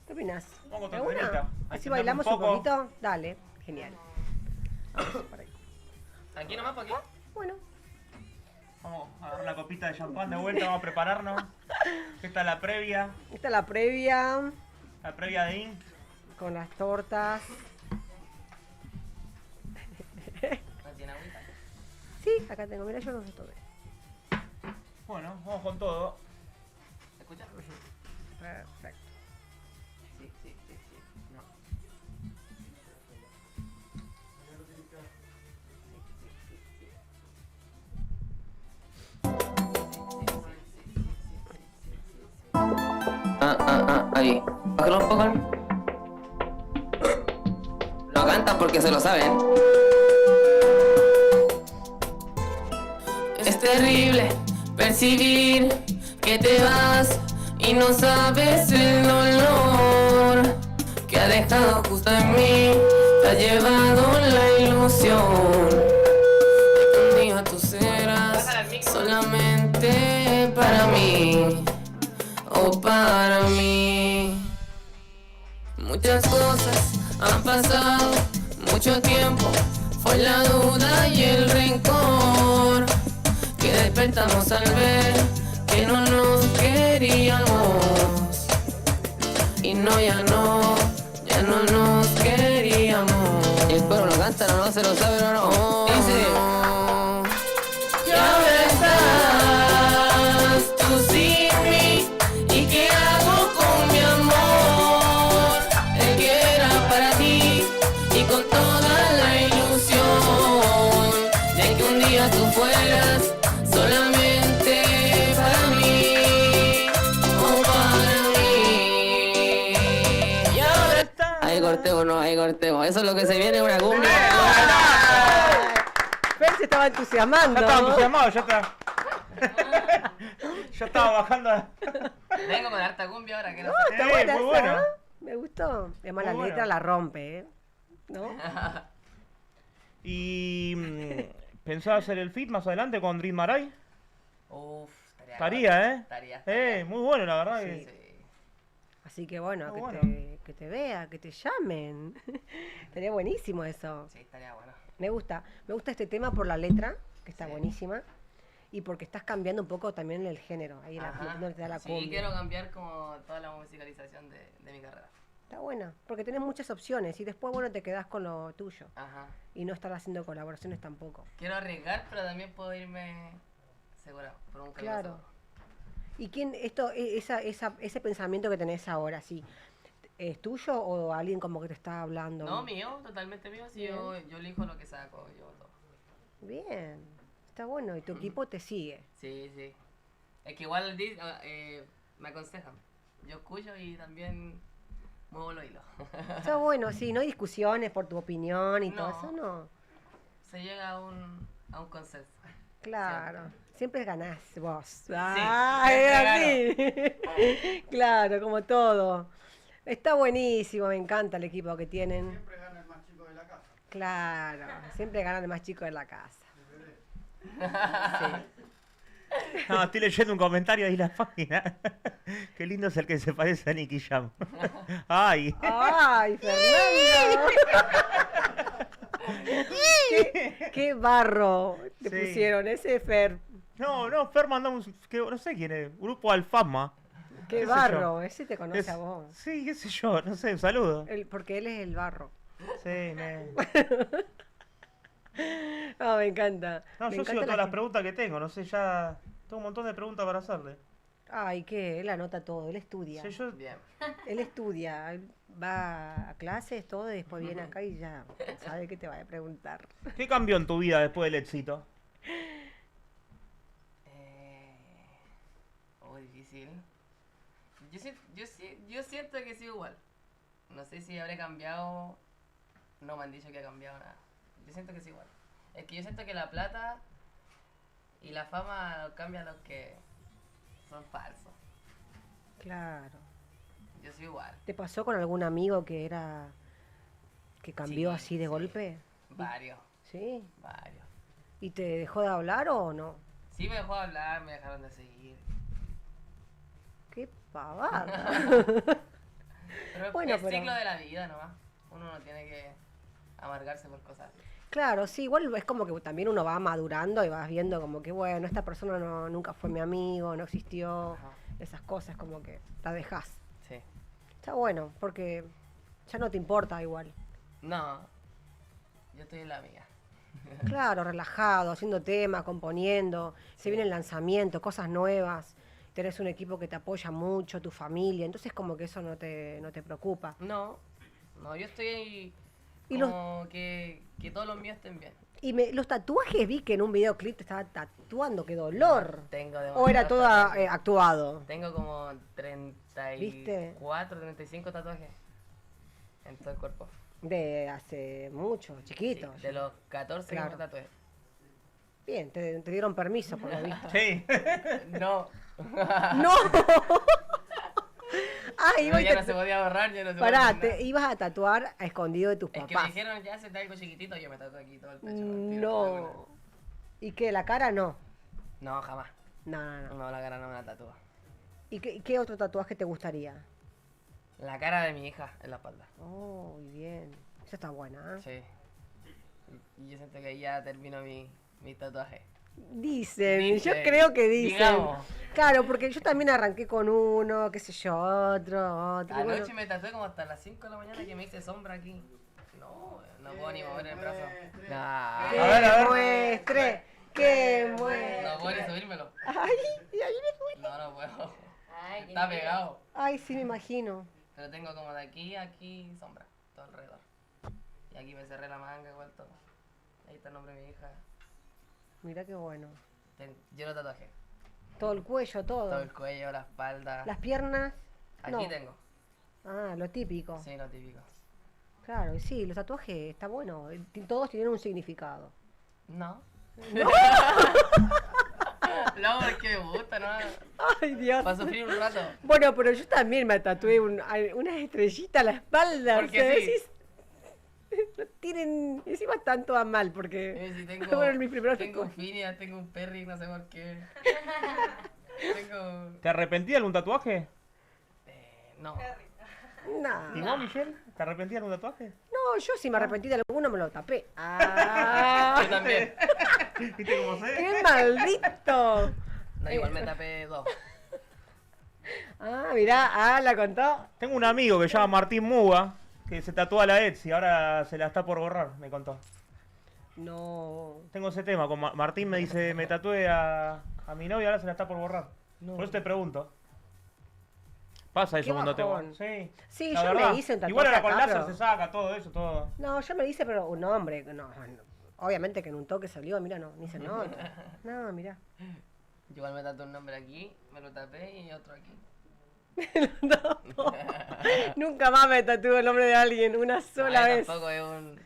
¿Qué opinas? Vamos con ¿Alguna? temita. Así Extendemos bailamos un un poco. poquito. Dale, genial. Vamos por ahí. ¿Aquí nomás, por aquí? Bueno, Vamos a agarrar la copita de champán de vuelta, vamos a prepararnos. Esta es la previa esta es la previa de Inc. con las tortas. ¿No tiene agüita? Sí, acá tengo, mira, yo no sé todo. Bueno, vamos con todo. ¿Se escucha? Perfecto. Sí, sí, sí, sí. No. Ahí. Bájalo un poco. Lo cantan porque se lo saben. Es terrible percibir que te vas y no sabes el dolor que ha dejado justo en mí, te ha llevado la ilusión de que un día tú serás solamente para mí o para mí. Muchas cosas han pasado, mucho tiempo, fue la duda y el rencor que despertamos al ver que no nos queríamos. Y no, ya no nos queríamos. Y el coro lo cantan o no se lo saben o no. Dice. Y ahora estás tú sin mí. ¿Y qué hago con mi amor? El que era para ti y con toda la ilusión de que un día tú fueras solamente para mí o para mí. Y ahora estás. Ahí cortemos, no, ahí cortemos. Eso es lo que se viene, una cumbia. Fer se estaba entusiasmando. Ya estaba entusiasmado, ya está. Ya estaba bajando. Vengo con harta cumbia ahora que no sé. Está buena muy esa, bueno. ¿eh? Me gustó. Además la Muy letra bueno. la rompe, ¿eh? ¿No? ¿Y pensás hacer el feat más adelante con Dream Marai? Uf, Estaría, ¿eh? Estaría. Muy bueno, la verdad. Sí. que- Sí. Así que bueno, Muy bueno. que te vea, que te llamen. Estaría buenísimo eso. Sí, estaría bueno. Me gusta este tema por la letra, que está Sí. buenísima, y porque estás cambiando un poco también el género, ahí Ajá. metiéndote a la Sí, cumbia. quiero cambiar como toda la musicalización de mi carrera. Está buena, porque tenés muchas opciones y después, bueno, te quedás con lo tuyo Ajá. y no estar haciendo colaboraciones tampoco. Quiero arriesgar, pero también puedo irme segura por un camino Claro. seguro. ¿Y quién, ese pensamiento que tenés ahora, sí, ¿Es tuyo o alguien como que te está hablando? No, mío, totalmente mío. Si yo elijo lo que saco, yo todo. Bien, está bueno. ¿Y tu equipo te sigue? Sí, sí. Es que igual me aconsejan. Yo escucho y también muevo los hilos. Está bueno, sí, no hay discusiones por tu opinión y todo No. eso, no. Se llega a un consenso. Claro, siempre ganás vos. siempre Es así. Claro, como todo. Está buenísimo, me encanta el equipo que tienen. Siempre gana el más chico de la casa. Claro, siempre ganan el más chico de la casa. No, estoy leyendo un comentario ahí en la página. Qué lindo es el que se parece a Nicky Jam. Ay. ¡Ay, Fernando! ¿Qué barro te Sí. pusieron? Ese Fer. No, Fer mandó no sé quién es, Grupo Alfama. ¡Qué sé barro! yo? Ese te conoce Es- a vos. Sí, qué sé yo, no sé, un saludo. Porque él es el barro. Sí, me... No, me encanta. No, Me yo encanta sigo la todas las gente. preguntas que tengo, no sé, ya tengo un montón de preguntas para hacerle. Ay, ¿qué? Él anota todo, él estudia. Sí, yo... Bien. Él estudia, él va a clases, todo, y después viene acá y ya sabe que te va a preguntar. ¿Qué cambió en tu vida después del éxito? Difícil. Yo siento que sigo igual. No sé si habré cambiado. No me han dicho que he cambiado nada. Yo siento que es igual. Es que yo siento que la plata y la fama cambian los que son falsos. Claro. Yo soy igual. ¿Te pasó con algún amigo que cambió Sí, así de sí. golpe? Varios, ¿Sí? varios. ¿Y te dejó de hablar o no? Sí me dejó de hablar, me dejaron de seguir. ¡Qué pavada! Pero Bueno, es pero- ciclo de la vida nomás. Uno no tiene que amargarse por cosas. Claro, sí, igual es como que también uno va madurando y vas viendo como que, bueno, esta persona nunca fue mi amigo, no existió, Ajá. esas cosas como que la dejás. Sí. Está bueno, porque ya no te importa igual. No, yo estoy en la mía. Claro, relajado, haciendo temas, componiendo, se viene el lanzamiento, cosas nuevas, tenés un equipo que te apoya mucho, tu familia, entonces como que eso no te preocupa. No, yo estoy ahí Y como que todos los míos estén bien. Y los tatuajes vi que en un videoclip te estaba tatuando, qué dolor. Tengo ¿O era demasiados todo tatuajes. actuado? Tengo como ¿Viste? 34, 35 tatuajes en todo el cuerpo. De hace mucho, chiquito. Sí, de los 14 Claro. que me tatué. Bien, te dieron permiso por lo visto. Sí. No. ¡No! Ah, No, iba ya no a se podía borrar, ya no se Pará, podía hacer te nada. ibas a tatuar a escondido de tus Es que me papás. dijeron ya hacete algo chiquitito, yo me tatué aquí todo el pecho. al tiro, No. ¿Y qué? ¿La cara no? No, jamás. No. No, la cara no me la tatúa. ¿Y qué otro tatuaje te gustaría? La cara de mi hija en la espalda. Oh, muy bien. Esa está buena, ¿eh? Sí. Y yo siento que ahí ya termino mi tatuaje. Dicen, yo Dicen, creo que dicen. digamos. Claro, porque yo también arranqué con uno, qué sé yo, otro. Anoche bueno. me tatué como hasta las 5 de la mañana que me hice sombra aquí. No puedo ni mover el brazo. ¡Que Nah. ver. muestre! ¡Que muestre! No puedo ni subírmelo. ¡Ay! Y ahí me duele. No puedo. Ay, qué Está miedo. pegado. Ay, sí, me imagino. Pero tengo como de aquí a aquí sombra, todo alrededor. Y aquí me cerré la manga igual todo. Ahí está el nombre de mi hija. Mira qué bueno. Yo lo tatuaje. Todo el cuello, todo. Todo el cuello, la espalda. Las piernas. Aquí no. tengo. Ah, lo típico. Sí, lo típico. Claro, y sí, los tatuajes está bueno. Todos tienen un significado. No. No, es que me gusta, ¿no? Ay, Dios. Para sufrir un rato. Bueno, pero yo también me tatué una estrellita a la espalda. Porque o sea, sí. decís, no tienen. Encima están todas mal porque. Sí, tengo, Bueno, mis primeros tengo un tatuajes. Phineas, tengo un Perry, no sé por qué. Tengo... ¿Te arrepentí de algún tatuaje? No. No. ¿Y vos, Michelle? ¿Te arrepentí de algún tatuaje? No, yo si me arrepentí de alguno me lo tapé. Ah, Yo también. ¿Viste cómo sé? ¡Qué maldito! No, igual me tapé 2. Ah, mirá, la contó. Tengo un amigo que se llama Martín Muga, que se tatuó a la Etsy, ahora se la está por borrar, me contó. No. Tengo ese tema, con Martín me dice, me tatué a mi novia, ahora se la está por borrar. No. Por eso te pregunto. Pasa eso Qué cuando bajón. Sí. Sí, La yo verdad. me hice un tatuaje Igual ahora con acá, láser pero- se saca todo eso, todo. No, yo me lo hice, pero un hombre. No, obviamente que en un toque salió, mira, no, ni se nota. No, mira. Yo igual me tatué un nombre aquí, me lo tapé y otro aquí. No. Nunca más me tatúo el nombre de alguien, una sola No, vez. tampoco es un...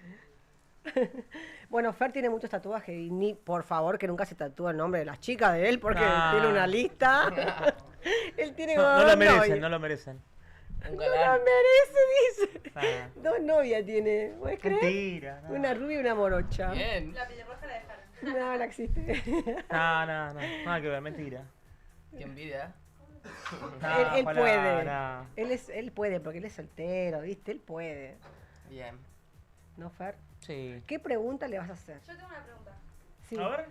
Bueno, Fer tiene muchos tatuajes y ni, por favor, que nunca se tatúe el nombre de las chicas de él porque Ah. tiene una lista. Él tiene como No, no dos lo merecen, novias. no lo merecen. Un No la galán. merece, dice. Ah, Dos novias tiene, ¿puedes creer? mentira. No. Una rubia y una morocha. Bien. La pelirroja la dejaron. No, no existe. No, nada que ver, mentira. Qué envidia. No, Él ojalá, puede. no. Él puede, porque él es soltero, ¿viste? Él puede. Bien. ¿No, Fer? Sí. ¿Qué pregunta le vas a hacer? Yo tengo una pregunta. Sí. A ver,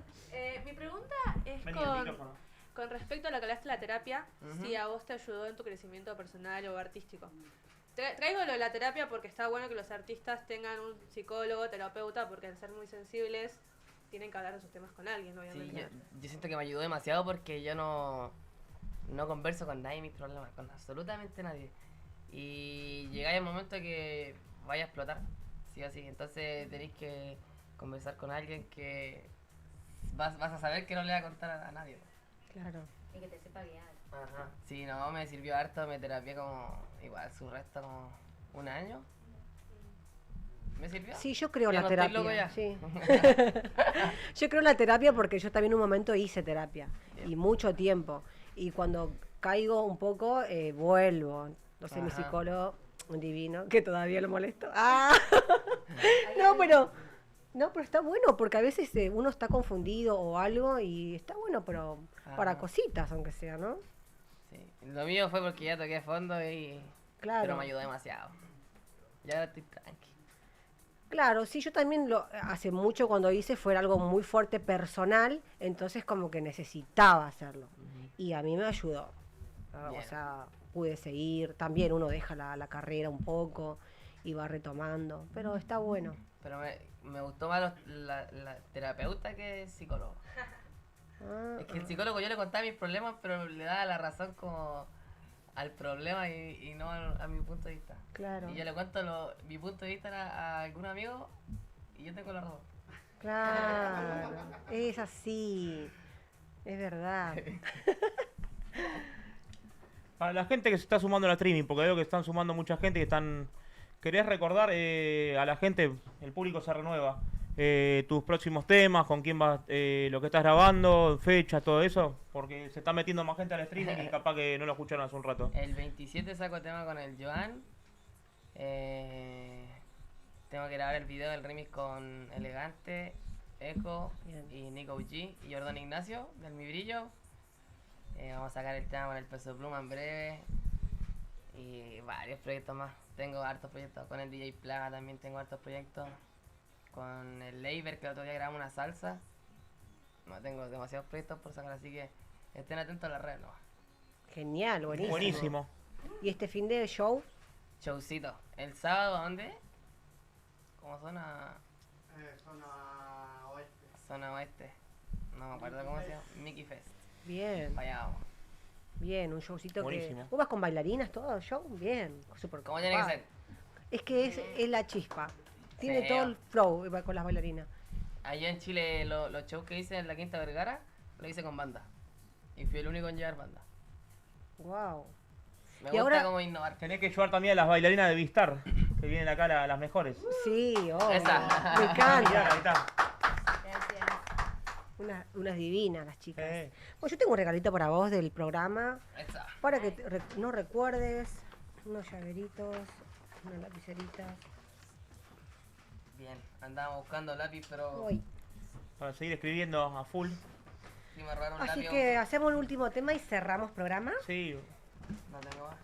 Mi pregunta es vení el micrófono. con respecto a lo que hablaste de la terapia, Ujú. si a vos te ayudó en tu crecimiento personal o artístico. Traigo lo de la terapia porque está bueno que los artistas tengan un psicólogo, terapeuta, porque al ser muy sensibles tienen que hablar de sus temas con alguien, Sí, obviamente. yo siento que me ayudó demasiado porque yo no converso con nadie mis problemas, con absolutamente nadie. Y llegáis al momento que vaya a explotar, sí o sí. Entonces tenéis que conversar con alguien que vas a saber que no le va a contar a nadie. Claro. Y que te sepa guiar. Ajá. Sí, no, me sirvió harto, me terapié como, igual, su resto como un año. ¿Me sirvió? Sí, yo creo en Ya la no estoy terapia. loco ya. Sí. Yo creo en la terapia porque yo también en un momento hice terapia y mucho tiempo. Y cuando caigo un poco, vuelvo. Entonces mi Ajá. psicólogo, un divino, que todavía lo molesto. ¡Ah! No, pero está bueno porque a veces uno está confundido o algo y está bueno, pero para Ajá. cositas, aunque sea, ¿no? Sí. Lo mío fue porque ya toqué fondo y... Claro. Pero me ayudó demasiado. Ya ahora estoy tranqui. Claro, sí, yo también hace mucho cuando hice fue algo muy fuerte personal, entonces como que necesitaba hacerlo. Y a mí me ayudó. O Bien. sea, pude seguir, también uno deja la carrera un poco y va retomando, pero está bueno. Pero me gustó más la terapeuta que el psicólogo. Ah, Es que el psicólogo yo le contaba mis problemas, pero le daba la razón como al problema y no a mi punto de vista. claro, Y yo le cuento mi punto de vista a algún amigo y yo tengo la razón. claro, es así, es verdad. Para la gente que se está sumando a la streaming, porque veo que están sumando mucha gente que están... ¿Querés recordar a la gente, el público se renueva, tus próximos temas, con quién vas, lo que estás grabando, fechas, todo eso? Porque se está metiendo más gente al streaming y capaz que no lo escucharon hace un rato. El 27 saco tema con el Joan. Tengo que grabar el video del remix con Elegante, Echo Bien. y Nico G y Jordán Ignacio del Mi Brillo. Vamos a sacar el tema con el Peso Pluma en breve. Y varios proyectos más. Tengo hartos proyectos. Con el DJ Plaga también tengo hartos proyectos. Con el Leiber, que el otro día grabamos una salsa. No, tengo demasiados proyectos por sacar, así que estén atentos a las redes. No. Genial, buenísimo. Buenísimo. ¿Y este fin de show? Showcito. ¿El sábado a dónde? Como zona Zona oeste. zona oeste. No me acuerdo cómo se llama. Mickey Fest. Bien, Para allá vamos. bien, un showcito Buenísimo. que... ¿Vos vas con bailarinas todo el show? Bien, súper ¿Cómo tiene que copado. ser? Es que es la chispa. Tiene Sí. todo el flow con las bailarinas. Allá en Chile los shows que hice en la Quinta Vergara lo hice con banda. Y fui el único en llevar banda. Wow. Me Y gusta ahora- como innovar. Tenés que llevar también a las bailarinas de Vistar, que vienen acá las mejores. Sí, oh, Esa. me Mirá, encanta. ahí está. Gracias. Unas divinas las chicas. Sí. Bueno, yo tengo un regalito para vos del programa, Esa. para que no recuerdes, unos llaveritos, unas lapiceritas. Bien, andábamos buscando lápiz, pero Uy. Para seguir escribiendo a full. sí me robaron Así lápiz. que hacemos el último tema y cerramos programa. Sí. No tengo más.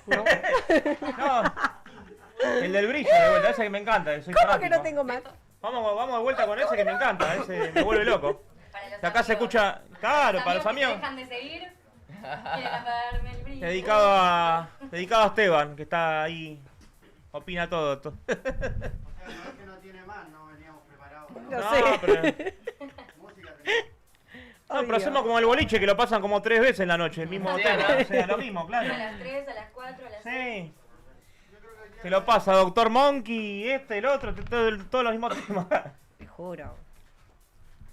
¿No? No. El del brillo, de vuelta, ese que me encanta. Soy ¿Cómo que fanático. no tengo más? Vamos de vuelta con ese que me encanta, ese me vuelve loco. Para los Que acá se amigos. escucha, claro, para los que amigos. me dejan de seguir. Quieren apagarme el brillo. Dedicado a Esteban, que está ahí, opina todo. O sea, no es que no tiene más, no veníamos preparados. No sé. pero Música tenemos. No, pero hacemos como el boliche, que lo pasan como 3 veces en la noche, el mismo Sí, tema. ¿no? O sea, lo mismo, A claro. las 3, a las 4, a las 6. Sí. Se lo pasa Doctor Monkey, el otro, todos los mismos temas. Te juro.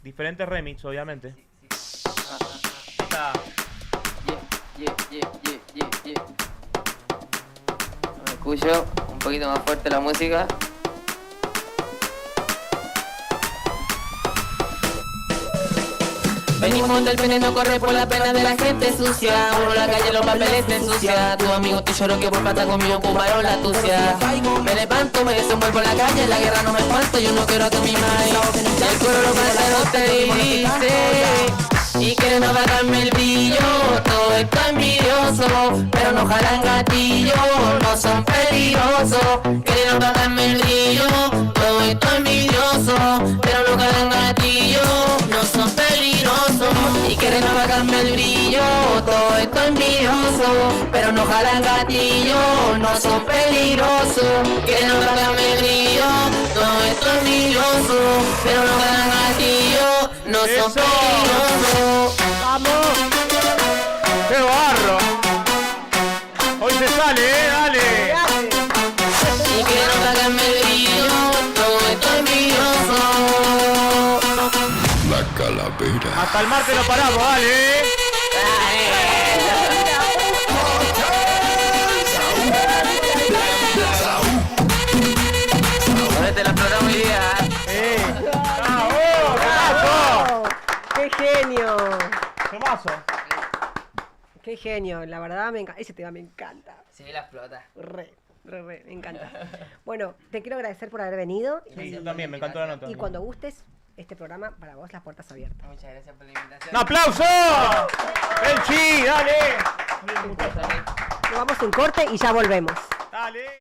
Diferentes remix, obviamente. Sí, sí. Está. Yeah. Me escucho un poquito más fuerte la música. Venimos del veneno, corre por la pena de la gente sucia. Por la calle los papeles te ensucia. Tu amigo te lloró que por plata conmigo ocuparon la tucia. Me levanto, me desenvuelvo en la calle. La guerra no me espanto, yo no quiero que mi madre. El coro lo mataron, te dice. Y quieren apagarme el brillo. Todo esto envidioso, pero no jalan gatillo. No son peligrosos. Quieren apagarme el brillo. Todo esto envidioso, pero no jalan gatillo. No son peligrosos. Y quieren apagarme el brillo. Todo esto envidioso, pero no jalan gatillo. No son peligrosos. Quieren apagarme el brillo. Todo esto envidioso, pero no jalan gatillo. No son ¡Eso! peligrosos. ¡Vamos! ¡Qué barro! Hoy se sale, dale. Y quiero pagarme el brillo, todo esto es envidioso. La calavera. Hasta el martes lo paramos, dale. ¿Dónde te la explotamos hoy día? ¡Bravo! ¡Oh! ¡Qué genio! ¡Temazo! ¡Qué genio! La verdad, ese tema me encanta. Sí, la explota. Re, me encanta. Bueno, te quiero agradecer por haber venido. Sí, yo también, me encantó la nota. Y cuando gustes, este programa, para vos, las puertas abiertas. Muchas gracias por la invitación. ¡Un aplauso! ¡Benchi, dale! Nos vamos a un corte y ya volvemos. Dale.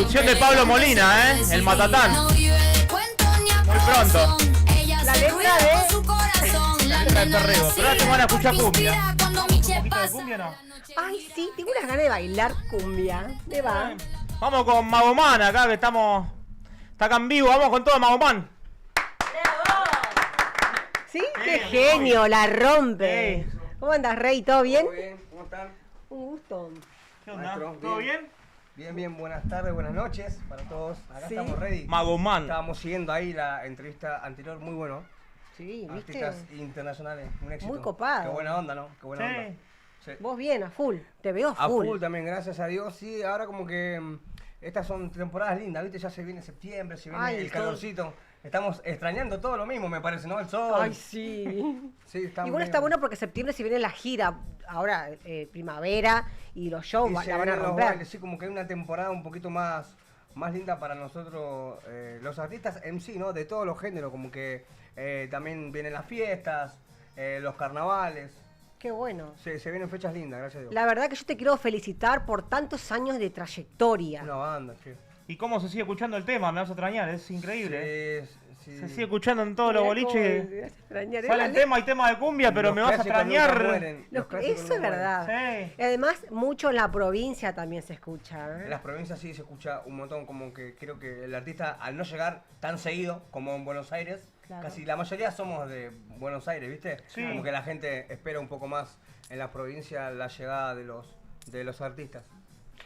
Producción de Pablo Molina, el Matatán. Muy pronto. La letra de... La letra de Perreo. Pero ahora te van a escuchar cumbia. ¿Un poquito de cumbia no? Ay, sí, tengo unas ganas de bailar cumbia. ¿Me va? Vamos con Magoman acá que estamos... Está acá en vivo, vamos con todo Magoman. ¿Sí? ¡Qué genio! La rompe. Sí. ¿Cómo andas, Rey? ¿Todo bien? Muy bien, ¿cómo están? Un gusto. ¿Qué onda? Maestro, ¿Todo bien? Bien, bien, buenas tardes, buenas noches para todos. Acá Sí. estamos ready. Magoman. Estábamos siguiendo ahí la entrevista anterior, muy bueno. Sí, ¿viste? Artistas internacionales, un éxito. Muy copado. Qué buena onda, ¿no? Qué buena Sí. onda. Sí. Vos bien, a full. Te veo A full. full también, gracias a Dios. Sí, ahora como que estas son temporadas lindas, ¿viste? Ya se viene septiembre, se viene Ay, el todo. calorcito. Estamos extrañando todo lo mismo, me parece, ¿no? El sol. Ay, sí. Sí, está Igual medio- está bueno porque septiembre se viene la gira, ahora primavera y los shows Y se la van a vienen los romper. bailes, sí, como que hay una temporada un poquito más linda para nosotros, los artistas en sí, ¿no? De todos los géneros, como que también vienen las fiestas, los carnavales. Qué bueno. Se vienen fechas lindas, gracias a Dios. La verdad que yo te quiero felicitar por tantos años de trayectoria. Una banda, che. ¿Y cómo se sigue escuchando el tema? Me vas a extrañar, es increíble. Sí. Se sigue escuchando en todos los Mirá boliches. cómo que me vas a extrañar, ¿eh? Sale el tema, hay tema de cumbia, pero Los me vas a clásicos nunca extrañar. mueren, los clásicos Eso nunca es mueren. verdad. Sí. Y además, mucho en la provincia también se escucha. En las provincias sí se escucha un montón, como que creo que el artista al no llegar tan seguido como en Buenos Aires, Claro. casi la mayoría somos de Buenos Aires, ¿viste? Sí. Como que la gente espera un poco más en la provincia la llegada de los artistas.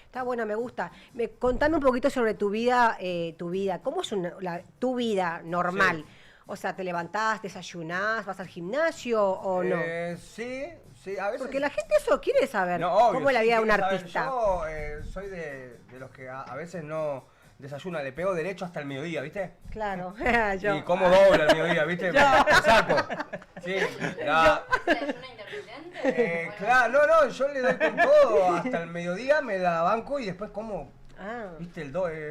Está bueno, me gusta. Contame un poquito sobre tu vida. ¿Cómo es tu vida normal? Sí. O sea, ¿te levantás, desayunás, vas al gimnasio o no? Sí, a veces... Porque la gente eso quiere saber. No, obvio, ¿Cómo es la sí, vida de un quiere saber. artista? Yo soy de los que a veces no desayuna, le pego derecho hasta el mediodía, ¿viste? Claro, yo. Y como doble al mediodía, ¿viste? Me saco. Sí, ¿Desayuna intermitente? claro, no, yo le doy con todo hasta el mediodía, me la banco y después como, Ah. ¿viste?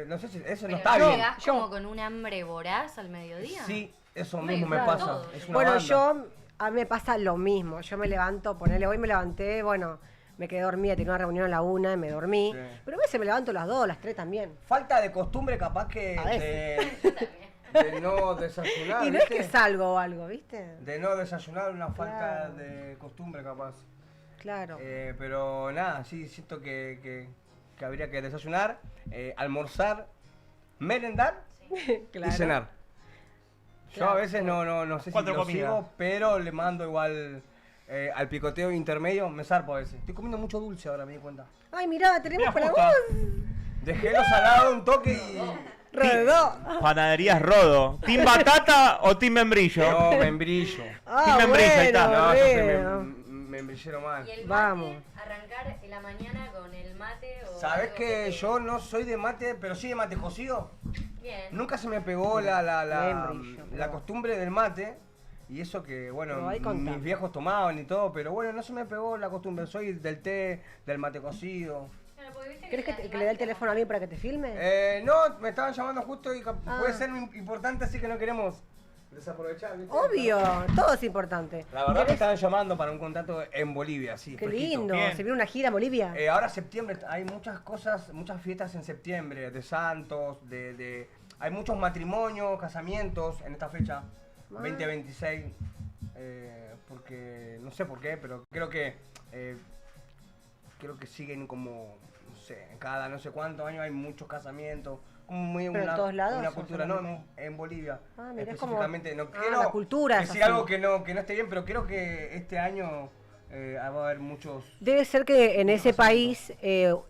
No sé si eso no ¿Pero está no bien. llegás como con un hambre voraz al mediodía? Sí, eso Muy mismo me raro pasa. todo. Es una Bueno, banda. a mí me pasa lo mismo. Yo me levanto, hoy me levanté, bueno, me quedé dormida, tenía una reunión a la 1 y me dormí. Sí. Pero a veces me levanto a las 2, a las 3 también. Falta de costumbre capaz que A de no desayunar, Y no es ¿viste? que salgo o algo, ¿viste? De no desayunar, una falta Claro. de costumbre capaz. Claro. Pero nada, sí, siento que habría que desayunar, almorzar, merendar Claro. y cenar. Yo Claro. a veces no sé si 4 lo comidas. sigo, pero le mando igual al picoteo intermedio, me zarpo a veces. Estoy comiendo mucho dulce ahora, me di cuenta. Ay, mirá, tenemos Mira, para justo. vos. Dejé lo salado un toque y... Rodó. Panaderías Rodo. ¿Team Batata o Team Membrillo? No, membrillo. Ah, membrillo, ahí está. No, yo soy bueno. membrillero mal. ¿Y el mate? Vamos. ¿Arrancar en la mañana con el mate? O ¿Sabes algo que te- yo no soy de mate, pero sí de mate cocido? Bien. Nunca se me pegó la Membrillo, pero- costumbre del mate. Y eso que, bueno, Pero ahí contá. mis viejos tomaban y todo, pero bueno, no se me pegó la costumbre. Soy del té, del mate cocido. Claro, porque viste ¿Querés las que le dé el imágenes teléfono a alguien para que te filme? No, me estaban llamando justo y Ah. puede ser importante, así que no queremos desaprovechar. ¿viste? Obvio, todo es importante. La verdad me ¿Querés? estaban llamando para un contrato en Bolivia, sí. Qué fresquito. lindo. Bien. ¿Se viene una gira a Bolivia? Ahora septiembre, hay muchas cosas, muchas fiestas en septiembre, de santos, hay muchos matrimonios, casamientos en esta fecha, 2026, porque no sé por qué, pero creo que siguen como, no sé, en cada no sé cuántos años hay muchos casamientos, como muy ¿Pero en todos lados una o cultura, no, solamente? en Bolivia. Ah, mirá, es como- específicamente, no Ah, quiero la cultura es decir así. algo que no esté bien, pero creo que este año va a haber muchos. Debe ser que en ese país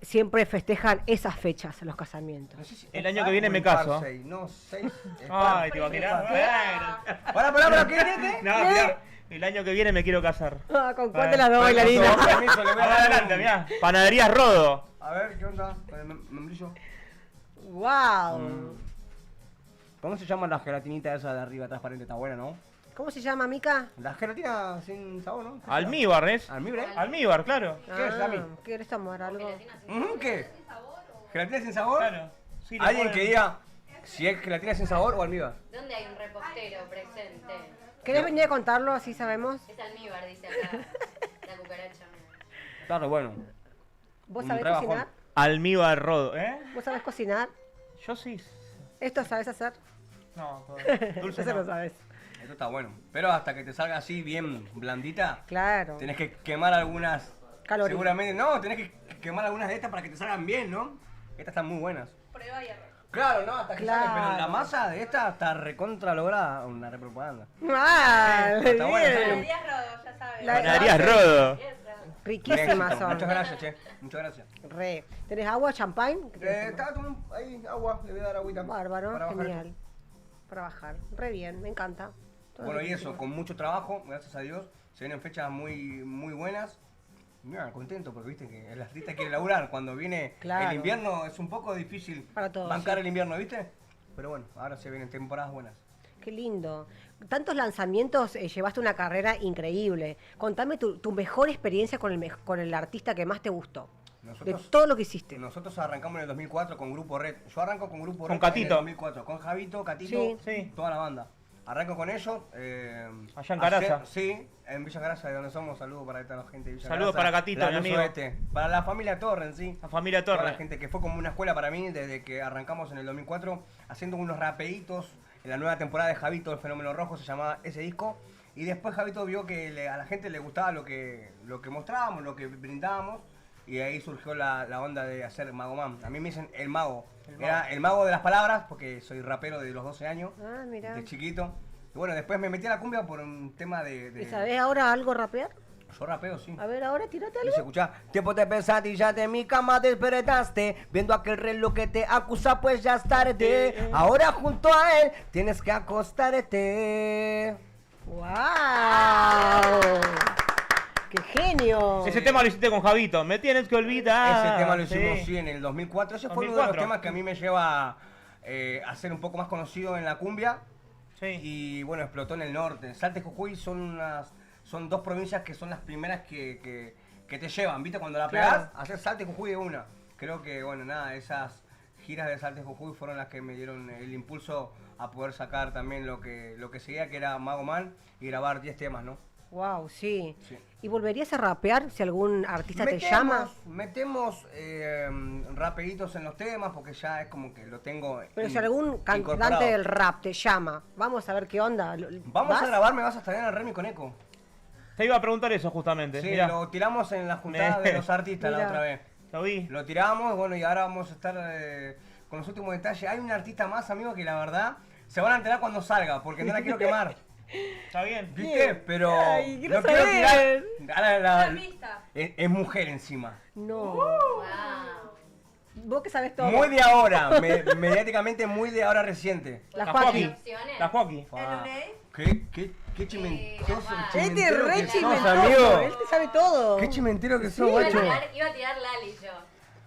siempre festejan esas fechas, los casamientos. No sé si El un año par que viene o me un par caso. seis, no, 6. Ay, te imaginas. Pará, ¿qué? No, mirá, el año que viene me quiero casar. Ah, ¿con cuál de las dos Permiso, bailarinas? permiso, le voy a Vamos dar adelante, un- mirá. Panaderías Rodo. A ver, ¿qué onda? Con el membrillo. ¡Wow! ¿Cómo se llama la gelatinita esa de arriba transparente? Está buena, ¿no? ¿Cómo se llama, Mica? La gelatina sin sabor, ¿no? Almíbar, ¿es? ¿Almíbar? Almíbar, claro. ¿Qué es, Dami? ¿Quieres tomar algo? ¿Qué? ¿Gelatina sin sabor? Claro. Sí, le Alguien ponen- que diga si es gelatina sin sabor o almíbar. ¿Dónde hay un repostero presente? ¿Querés venir a contarlo así sabemos? Es almíbar, dice acá. La cucaracha. Claro, bueno. ¿Vos Un sabés rebajón. cocinar? Almíbar Rodo, ¿eh? ¿Vos sabés cocinar? Yo sí. ¿Esto sabes hacer? No, dulce Eso no. lo sabes. Esto está bueno. Pero hasta que te salga así bien blandita, Claro. tenés que quemar algunas. Calorías. Seguramente. No, tenés que quemar algunas de estas para que te salgan bien, ¿no? Estas están muy buenas. Prueba y error. Claro, no, hasta que Claro. sale, pero la masa de esta está recontra lograda. Una repropaganda. ¡Ah! Está buena, está bien. buena. Díaz Rodo, ya sabes. La- Panaderías Rodo. Riquísimas Éxito. son. Muchas gracias, che. Muchas gracias. Re. ¿Tenés agua, champagne? Estaba tomando ahí agua, le voy a dar agüita. Bárbaro, para bajar genial. Para bajar. Re bien, me encanta. Todo Bueno, y riquísimo. eso, con mucho trabajo, gracias a Dios, se vienen fechas muy, muy buenas. Mira, contento porque viste que el artista quiere laburar. Cuando viene Claro. el invierno es un poco difícil Para todos, bancar sí. el invierno, ¿viste? Pero bueno, ahora se vienen temporadas buenas. Qué lindo. Tantos lanzamientos, llevaste una carrera increíble. Contame tu mejor experiencia con el artista que más te gustó. De todo lo que hiciste. Nosotros arrancamos en el 2004 con Grupo Red. Yo arranco con Grupo Con Red Catito. en el 2004. Con Javito, Catito, Sí. Sí. toda la banda. Arranco con ellos. Allá en Caraza. Sí, en Villa Caraza, de donde somos. Saludos para toda la gente de Villa Saludos Caraza. para Catito, La mi Luz amigo. Oeste. Para la familia Torre en sí. La familia Toda Torre. la gente que fue como una escuela para mí desde que arrancamos en el 2004 haciendo unos rapeitos en la nueva temporada de Javito, El Fenómeno Rojo, se llamaba ese disco. Y después Javito vio que a la gente le gustaba lo que mostrábamos, lo que brindábamos. Y ahí surgió la onda de hacer Mago Man. A mí me dicen el mago. Era el mago de las palabras porque soy rapero de los 12 años, Ah, mirá. de chiquito. Y bueno, después me metí a la cumbia por un tema ¿Y sabés ahora algo rapear? Yo rapeo, sí. A ver, ahora tírate algo. Dice, escucha, tiempo te pensaste y ya de mi cama despertaste, viendo aquel reloj que te acusa pues ya es tarde, ahora junto a él tienes que acostarte. ¡Wow! ¡Qué genio! Ese tema lo hiciste con Javito. Me tienes que olvidar. Ese tema lo hicimos Sí. sí, en el 2004, ese fue uno de los 2004. temas que a mí me lleva a ser un poco más conocido en la cumbia. Sí. Y bueno, explotó en el norte. Salta y Jujuy son dos provincias que son las primeras que te llevan, ¿viste? Cuando la Claro. pegás, hacer Salta y Jujuy de una. Creo que, bueno, nada, esas giras de Salta y Jujuy fueron las que me dieron el impulso a poder sacar también lo que seguía, que era Mago Man, y grabar 10 temas, ¿no? Wow, sí. Sí. ¿Y volverías a rapear si algún artista te llama? Metemos rapeitos en los temas porque ya es como que lo tengo. Pero si algún cantante incorporado. del rap te llama, vamos a ver qué onda. Vamos ¿Vas? a grabar, me vas a estar en el Remy con Eco. Te iba a preguntar eso justamente. Sí, Mirá, lo tiramos en la juntada de los artistas la Mirá. otra vez. lo vi. Lo tiramos, bueno, y ahora vamos a estar con los últimos detalles. Hay un artista más, amigo, que la verdad se van a enterar cuando salga, porque no la quiero quemar. Está bien. ¿Viste? Bien. Pero Ay, quiero no quiero saber. tirar. Ahora Una pista. es mujer encima. No. Wow. Vos que sabes todo. Muy de ahora, mediáticamente muy de ahora reciente. La La Joaquín. Joaquín. Opciones. La Joaquín. Ah, ¿El qué chimentoso, capaz. Este chimentero re que sos, chimentoso, amigo. él te sabe todo. Qué chimentero que sos, Iba a guacho. tirar Lali yo.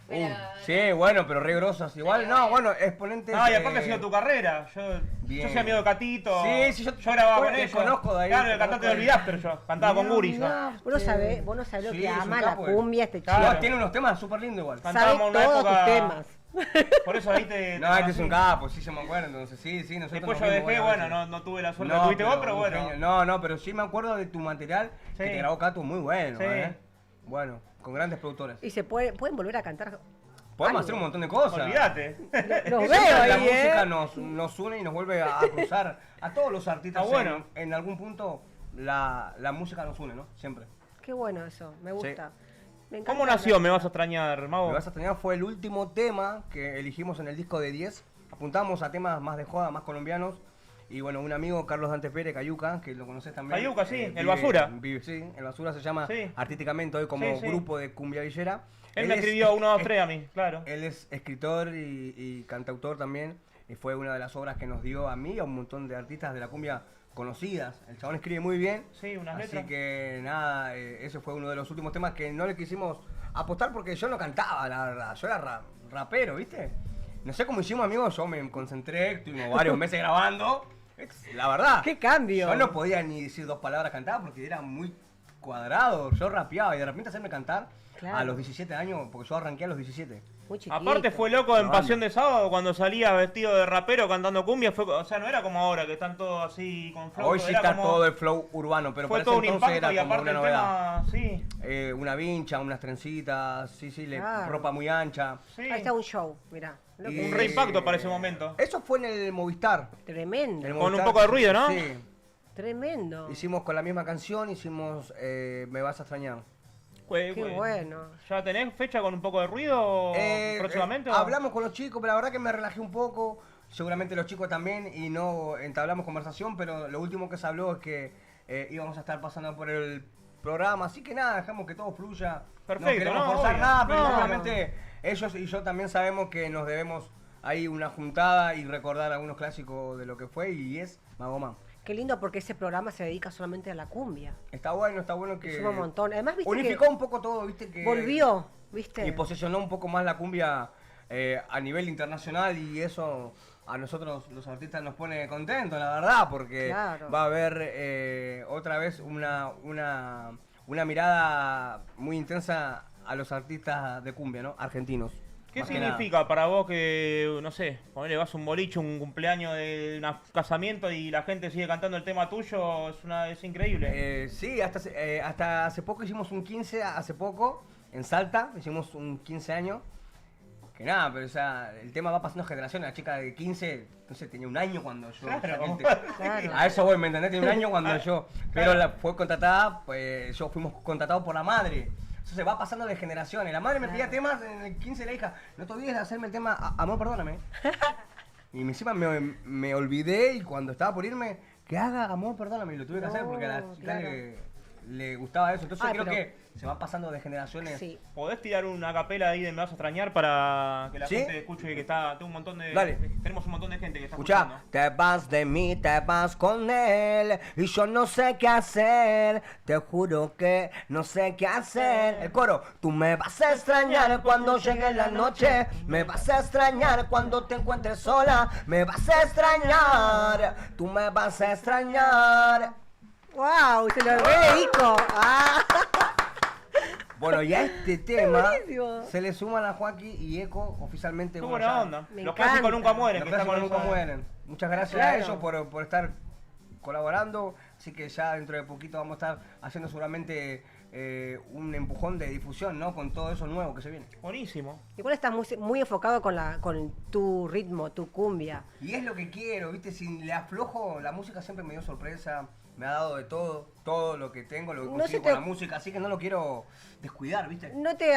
Pero, Sí, bueno, pero re grosas. Igual, no, bueno, exponentes. Ah, y aparte ha sido tu carrera. Yo Bien. soy amigo de Catito. Sí, sí, yo grababa bueno, con te ellos. conozco de ahí, Claro, te el cantante conozco de de ahí. Olvidaste yo. Cantaba con Guri yo. Vos no sabés lo Sí, que es un ama la capo, cumbia este chico. Claro. No, tiene unos temas súper lindos igual. Sabe Cantábamos una todos época- tus temas. Por eso ahí te. No, este es un capo, sí se me acuerdo, entonces sí, nosotros Después nos yo vimos dejé, varias bueno, veces. no tuve la suerte que tuviste vos, pero un bueno. genio. No, pero sí me acuerdo de tu material que Sí. te grabó Cato, muy bueno, Sí. Bueno, con grandes productores. Y pueden volver a cantar. Podemos algo. hacer un montón de cosas. Olvídate. Los Eso veo la ahí, música nos une y nos vuelve a cruzar a todos los artistas. Está bueno. En algún punto la música nos une, ¿no? Siempre. Qué bueno eso, me gusta. Me encanta ¿Cómo nació Me Vas a Extrañar, Mago? Me vas a extrañar fue el último tema que elegimos en el disco de 10. Apuntamos a temas más de joda, más colombianos. Y bueno, un amigo, Carlos Dante Pérez, Cayuca, que lo conoces también. Cayuca, sí, el Basura. Sí, el Basura se llama Sí. artísticamente hoy como Sí, sí. grupo de cumbia villera. Él me es- escribió 1, 2, 3 a mí, claro. Él es escritor y cantautor también. Y fue una de las obras que nos dio a mí y a un montón de artistas de la cumbia conocidas. El chabón escribe muy bien. Sí, unas Así letras. que nada, ese fue uno de los últimos temas que no le quisimos apostar porque yo no cantaba, la verdad. Yo era rapero, ¿viste? No sé cómo hicimos, amigos. Yo me concentré, estuvimos varios meses grabando. La verdad. ¡Qué cambio! Yo no podía ni decir 2 palabras cantadas porque era muy cuadrado. Yo rapeaba y de repente hacerme cantar Claro. a los 17 años, porque yo arranqué a los 17. Muy chiquito. Aparte fue loco en No, Pasión de Sábado cuando salía vestido de rapero cantando cumbia. O sea, no era como ahora que están todos así con flow. Hoy sí era está como- todo el flow urbano, pero fue para todo ese un entonces impacto y era como aparte una el novedad. tema, sí, Una vincha, unas trencitas, sí, Claro. ropa muy ancha. sí. Ahí está un show, mirá. Y- Un reimpacto para ese momento. Eso fue en el Movistar. Tremendo, En el Con un Movistar, poco de ruido, ¿no? Sí. tremendo. Hicimos con la misma canción, hicimos Me vas a extrañar. Qué bueno. ¿Ya tenés fecha con un poco de ruido próximamente? o? Hablamos con los chicos, pero la verdad que me relajé un poco. Seguramente los chicos también y no entablamos conversación, pero lo último que se habló es que íbamos a estar pasando por el programa, así que nada, dejamos que todo fluya. Perfecto, no queremos no, forzar obvio. nada, pero No, seguramente ellos y yo también sabemos que nos debemos ahí una juntada y recordar algunos clásicos de lo que fue y es Magomán. Qué lindo porque ese programa se dedica solamente a la cumbia. Está bueno que Suma un montón. Además, viste unificó que un poco todo, viste que volvió, ¿viste? y posicionó un poco más la cumbia a nivel internacional y eso a nosotros los artistas nos pone contentos, la verdad, porque Claro. va a haber otra vez una mirada muy intensa a los artistas de cumbia, ¿no? Argentinos. ¿Qué más que nada. significa para vos que, no sé, ponele, vas a un boliche, un cumpleaños de un casamiento y la gente sigue cantando el tema tuyo? Es increíble. Sí, hasta hace poco hicimos un 15, hace poco, en Salta, hicimos un 15 años. Que nada, pero o sea, el tema va pasando generaciones. La chica de 15, entonces tenía un año cuando yo. Claro. Claro. A eso voy, ¿me entendés? Tenía un año cuando yo. Pero fue contratada, pues yo fuimos contratados por la madre. Entonces va pasando de generaciones. La madre me pedía temas en el 15 la hija. No te olvides de hacerme el tema Amor, perdóname. Y encima me olvidé y cuando estaba por irme, que haga Amor, perdóname. Y lo tuve que hacer porque a la chica claro. le gustaba eso. Entonces Ay, creo pero- que se van pasando de generaciones. Sí. ¿Podés tirar una capela ahí de Me vas a extrañar para que la ¿Sí? gente escuche que está, tengo un montón de, Dale. tenemos un montón de gente que está Escucha, escuchando? te vas de mí, te vas con él y yo no sé qué hacer, te juro que no sé qué hacer. El coro, tú me vas a extrañar cuando llegue la noche, me vas a extrañar cuando te encuentres sola, me vas a extrañar, tú me vas a extrañar. ¡Wow! Se lo rededico. ¡Ah! Bueno, y a este tema Buenísimo. se le suman a Joaquín y Eco oficialmente. Qué bueno, buena ya- onda. Me Los encanta. clásicos nunca mueren. Los que está clásicos con nunca eso. mueren. Muchas gracias Claro. a ellos por estar colaborando. Así que ya dentro de poquito vamos a estar haciendo seguramente un empujón de difusión, ¿no? Con todo eso nuevo que se viene. Buenísimo. Igual estás muy enfocado con tu ritmo, tu cumbia. Y es lo que quiero, ¿viste? Si le aflojo, la música siempre me dio sorpresa. Me ha dado de todo lo que tengo, lo que No consigo se con te- la música. Así que no lo quiero descuidar, ¿viste? ¿No te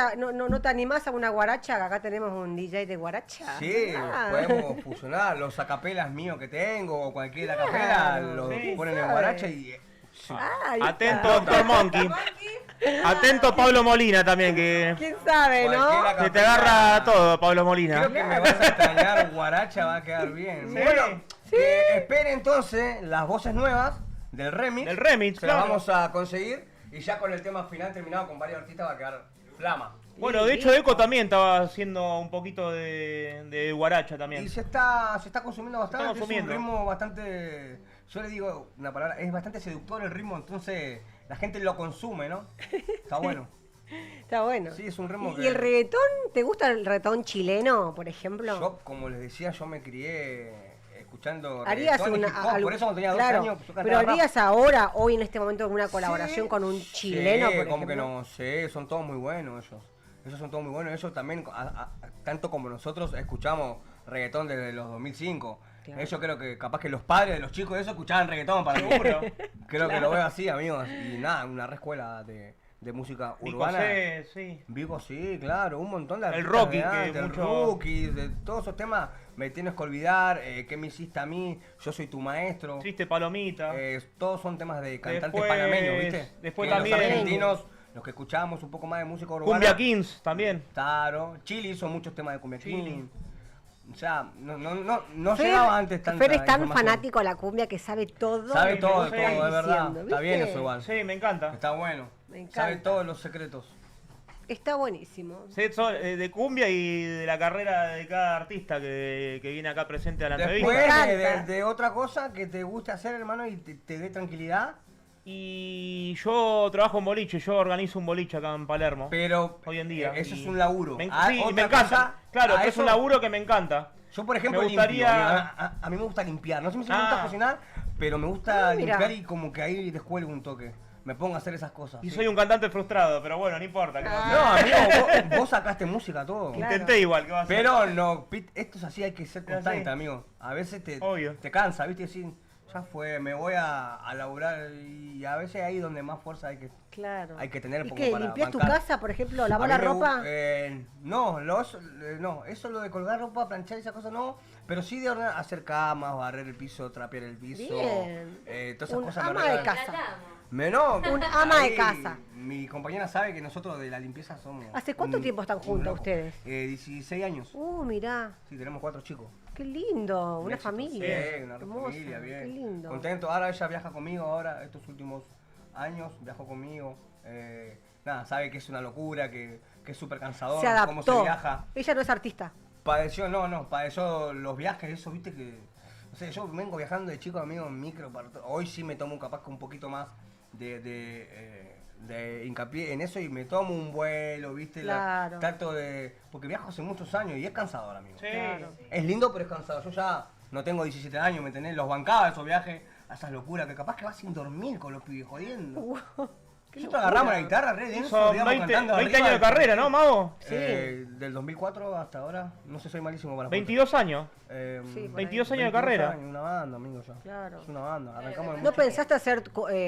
animás a una guaracha? Que acá tenemos un DJ de guaracha. Sí, Ah. podemos fusionar los acapelas míos que tengo o cualquier acapela, Claro, lo sí, ponen en sabe. guaracha y Ah, ahí está. Atento, Doctor Monkey. Atento, Pablo Molina también, que ¿Quién sabe, no? Cualquiera te agarra todo, Pablo Molina. Creo que me vas a extrañar, guaracha va a quedar bien. Sí. Bueno, que espere entonces las voces nuevas del remix. Del remix, Se las claro. vamos a conseguir y ya con el tema final terminado con varios artistas va a quedar flama. Bueno, de hecho, Eco también estaba haciendo un poquito de guaracha también. Y se está consumiendo bastante, consumiendo. es un ritmo bastante, yo le digo una palabra, es bastante seductor el ritmo, entonces la gente lo consume, ¿no? Está bueno. Está bueno. Sí, es un ritmo ¿Y que- el reggaetón? ¿Te gusta el reggaetón chileno, por ejemplo? Yo, como les decía, yo me crié escuchando ¿Harías reggaetón y una, hip hop, por eso cuando tenía 12 claro, años yo cantaba pero rap. harías ahora, hoy en este momento, una colaboración Sí, con un chileno, sí, por como que ejemplo? no sé, son todos muy buenos ellos. Ellos son todos muy buenos, ellos también, tanto como nosotros, escuchamos reggaetón desde los 2005. Claro. Ellos creo que capaz que los padres de los chicos de eso escuchaban reggaetón para seguro. Creo que lo veo así, amigos. Y nada, una re escuela de música Nico urbana. C, sí. Vivo, sí, claro, un montón de El artistas Rocky, de que antes, el mucho- Rookie, de todos esos temas, me tienes que olvidar, ¿qué me hiciste a mí? Yo soy tu maestro. Triste Palomita. Todos son temas de cantantes Después- panameños, ¿viste? después Que también- los argentinos, los que escuchábamos un poco más de música urbana. Cumbia Kings también. Claro, Chile hizo muchos temas de Cumbia Chile. King. O sea, no Fer- llegaba antes tanta Fer es tan información. fanático de la cumbia que sabe todo. Sabe lo que todo, vos todo, estás es verdad. diciendo, Está bien ¿viste? eso igual. Sí, me encanta. Está bueno. Me encanta. Sabe todos los secretos. Está buenísimo. Sí, de cumbia y de la carrera de cada artista que viene acá presente a la Después entrevista. encanta. de otra cosa que te guste hacer, hermano, y te dé tranquilidad, Y yo trabajo en boliche, yo organizo un boliche acá en Palermo. Pero hoy en día. eso y es un laburo. sí, Otra me encanta. cosa, Claro, a que es eso- un laburo que me encanta. Yo, por ejemplo, Me gustaría- limpio. A mí me gusta limpiar. No sé si me gusta cocinar, pero me gusta mira. limpiar y como que ahí descuelgo un toque. Me pongo a hacer esas cosas. Y sí. soy un cantante frustrado, pero bueno, no importa. ¿qué va a hacer? No, amigo, vos sacaste música, todo. Claro. Intenté igual, ¿qué va a hacer? Pero no, esto es así, hay que ser Pero constante, sí. amigo. A veces Obvio. te cansa, ¿viste? Decir, ya fue, me voy a laburar y a veces ahí donde más fuerza Claro. hay que tener ¿Y como qué? para ¿Limpias tu bancar. casa, por ejemplo? A ¿Lavas mí la me ropa? No, no, eso lo de colgar ropa, planchar esas cosas no, pero sí de ordenar, hacer camas, barrer el piso, trapear el piso. Bien. Todas esas Un cosas me ama de regalan. casa. Tratamos. No, Un ama de ahí casa. Mi compañera sabe que nosotros de la limpieza somos. ¿Hace cuánto tiempo están juntos locos. ustedes? 16 años. Mirá, Sí, tenemos 4 chicos. qué lindo, una Éxito. familia. Sí, una Hermosa, familia, bien. Qué lindo. Contento. Ahora ella viaja conmigo, ahora estos últimos años viajó conmigo. Nada, sabe que es una locura, que es súper cansador, Se cómo se adaptó. viaja. Ella no es artista. Padeció, padeció los viajes, eso, viste que. No sé, yo vengo viajando de chico, amigo, en micro. Hoy sí me tomo capaz que un poquito más de hincapié en eso y me tomo un vuelo, viste. Claro. Trato de. Porque viajo hace muchos años y es cansador, amigo. Sí. Claro. Es lindo, pero es cansado. Yo ya no tengo 17 años, ¿me entendés? Los bancaba esos viajes, a esas locuras, que capaz que vas sin dormir con los pibes jodiendo. Nosotros agarramos la guitarra re denso, Son íbamos 20 cantando 20 arriba años de carrera, ¿no, Mago? Sí. Del 2004 hasta ahora, no sé, soy malísimo para las 22 años. cuentas. Sí, por 22 ahí. años de carrera. años, una banda, amigo, ya. Claro. Es una banda, arrancamos de ¿No muy pensaste hacer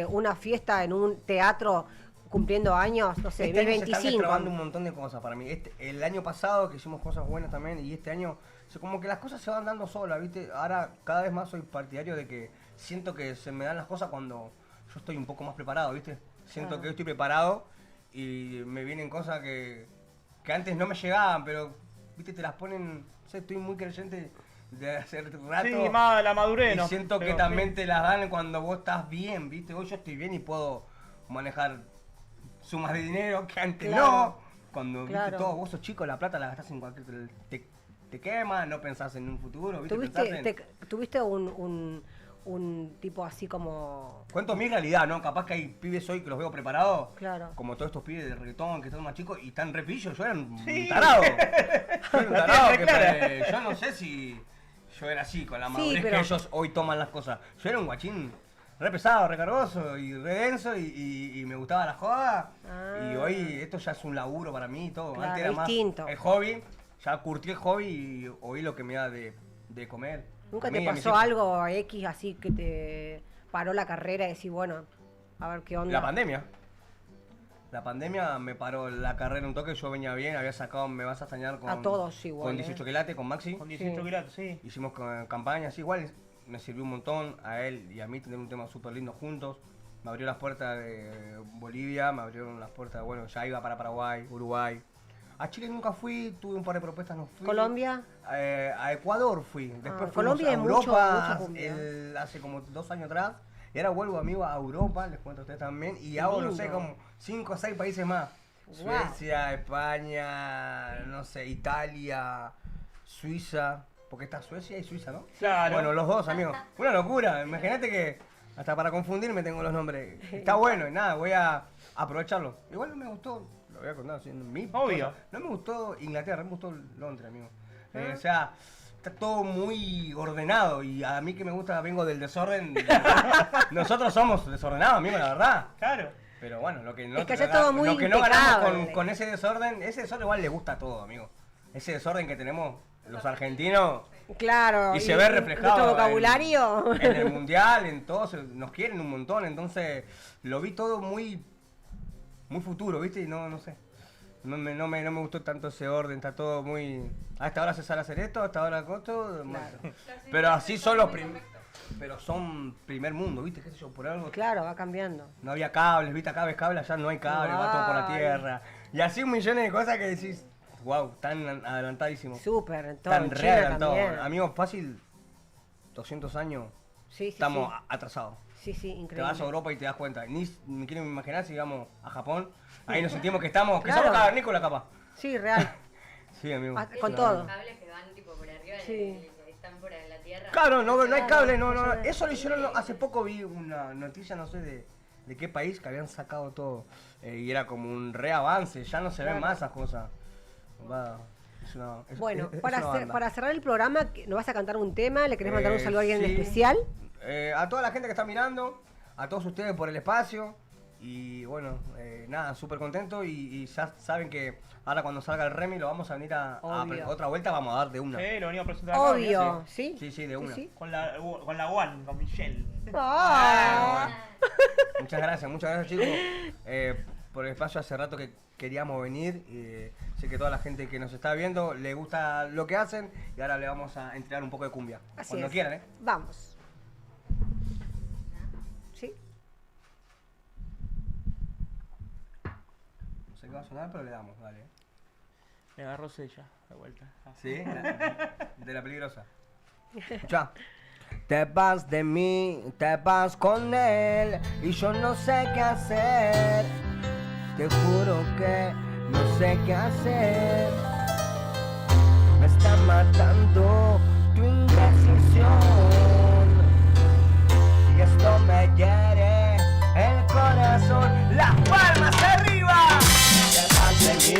una fiesta en un teatro cumpliendo años? No sé, Este año se están 25. destrabando un montón de cosas para mí. El año pasado que hicimos cosas buenas también y este año, como que las cosas se van dando solas, ¿viste? Ahora cada vez más soy partidario de que siento que se me dan las cosas cuando yo estoy un poco más preparado, ¿viste? Siento Claro. que estoy preparado y me vienen cosas que antes no me llegaban, pero, ¿viste? Te las ponen, no sé, estoy muy creyente de hacer rato. Sí, más la madurez, Y ¿no? siento que Pero, también sí. te las dan cuando vos estás bien, ¿viste? Hoy yo estoy bien y puedo manejar sumas de dinero que antes Claro. no. Cuando Claro. viste todo, vos sos chico, la plata la gastás en cualquier. Te quema, no pensás en un futuro, ¿viste? Pensás en- ¿Tuviste un tipo así como... Cuento mi realidad, ¿no? Capaz que hay pibes hoy que los veo preparados. Claro. Como todos estos pibes de reggaetón que están más chicos y están repillos. Yo era un Sí. tarado. Yo era un La tarado tienes que clara. yo no sé si yo era así, con la Sí, madurez pero- que ellos hoy toman las cosas. Yo era un guachín re pesado, re cargoso y re denso y me gustaba la joda. Ah. Y hoy esto ya es un laburo para mí y todo. Claro, Antes era distinto. más el hobby. Ya curtí el hobby y hoy lo que me da de comer. ¿Nunca A te mí y a mis pasó hijos. algo X así que te paró la carrera y decís, bueno, a ver qué onda? La pandemia. La pandemia me paró la carrera un toque, yo venía bien, había sacado Me Vas a Extrañar con, A todos igual, con 18 quilates, con Maxi. Con 18 Sí. quilates, sí. Hicimos campañas, igual me sirvió un montón a él y a mí tener un tema súper lindo juntos. Me abrió las puertas de Bolivia, me abrieron las puertas, bueno, ya iba para Paraguay, Uruguay. A Chile nunca fui, tuve un par de propuestas, no fui. ¿Colombia? A Ecuador fui. Después fuimos Colombia a es mucho- Europa mucho cumbia. hace como 2 años atrás. Y ahora vuelvo, amigo, a Europa, les cuento a ustedes también. Y hago, no sé, lindo. como 5 o 6 países más. Guau. Suecia, España, no sé, Italia, Suiza. Porque está Suecia y Suiza, ¿no? Claro. Bueno, los dos, amigo. Una locura. Imagínate que hasta para confundirme tengo los nombres. Está bueno y nada, voy a aprovecharlo. Igual no me gustó, lo voy a contar, haciendo mi Obvio. cosa. No me gustó Inglaterra, me gustó Londres, amigo. O sea, está todo muy ordenado y a mí que me gusta, vengo del desorden. Nosotros somos desordenados, amigo, la verdad. Claro. Pero bueno, lo que no, Es que allá es todo muy lo que no ganamos impecable. con ese desorden igual le gusta a todo, amigo. Ese desorden que tenemos los argentinos Claro. y se ve reflejado Nuestro vocabulario. en el mundial, en todo, nos quieren un montón, entonces lo vi todo muy futuro, ¿viste? Y no sé. No me gustó tanto ese orden, está todo muy... A esta hora se sale a hacer esto, a esta hora esto. Pero así son los pero son primer mundo, ¿viste? ¿Qué sé yo? Por algo. Claro, va cambiando. No había cables, ¿viste? Acá ves cables, allá no hay cables, va todo por la Ay. tierra. Y así un millón de cosas que decís, wow, tan adelantadísimo. Súper, todo Tan en re China adelantado. también. Amigos, fácil, 200 años, Sí, sí, estamos sí. atrasados. Sí, sí, Te increíble. vas a Europa y te das cuenta. Ni me quiero imaginar si vamos a Japón. Ahí nos sentimos que estamos, que Claro. somos cavernícolas capaz. Sí, real. Sí, amigo. Ah, Esos con todo. cables que van tipo por arriba, Sí. que están por la tierra. Claro, no hay Claro, cable, no. eso es. Eso lo hicieron, hace poco vi una noticia, no sé, de qué país que habían sacado todo. Y era como un reavance, ya no se ven más esas cosas. Va, Bueno, es una banda. para cerrar el programa, ¿nos vas a cantar un tema? ¿Le querés mandar un saludo a alguien en sí. especial? A toda la gente que está mirando, a todos ustedes por el espacio. Y bueno, nada, súper contento. Y ya saben que ahora cuando salga el Remy lo vamos a venir a otra vuelta, vamos a dar de una. Sí, lo venía a presentar acá, Obvio, ¿sí? Sí, de una. sí. Con la One, con Michelle. Ah. Muchas gracias chicos por el espacio. Hace rato que queríamos venir. Sé que toda la gente que nos está viendo le gusta lo que hacen y ahora le vamos a entregar un poco de cumbia. Así Cuando es. quieran, Vamos. ¿Sí? No sé qué va a sonar, pero le damos, dale. Me agarró Sella, de vuelta. ¿Sí? De la peligrosa. Escucha. Te vas de mí, te vas con él y yo no sé qué hacer. Te juro que no sé qué hacer. Me está matando tu indecisión y esto me hiere el corazón. Las palmas arriba. Te vas de mí,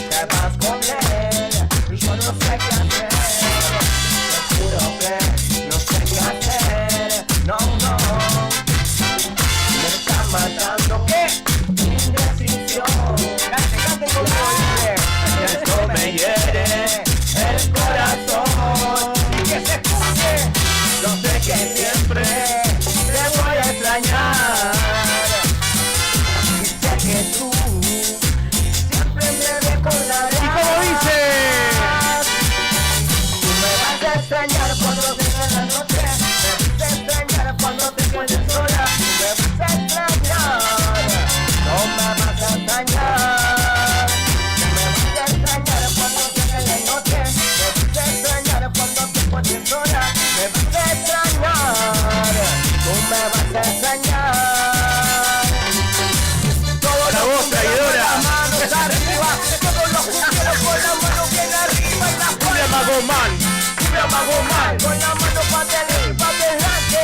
te vas con él y yo no sé qué hacer. Te juro que no sé qué hacer. No, me está matando. ¿Qué? Indecisión. Canten conmigo, dice. Esto me hiere el corazón. Y que se escuche. Yo sé que siempre te voy a extrañar. Y sé que tú siempre me recordarás. ¿Y cómo dice? Tú me vas a extrañar cuando venga la noche. Me vas a extrañar cuando te encuentres sola. Tú me vas a extrañar. No me vas a extrañar. Me vas a extrañar cuando llegue la noche. Me vas a extrañar cuando te encuentres sola. Me vas a extrañar. Tú me vas a extrañar. Todos la voz traidora. Las manos arriba. Todos los cumbieros con la mano bien arriba y la ¡Cumbia Magomán! ¡Cumbia Magomán! Con la mano para adelante y para adelante.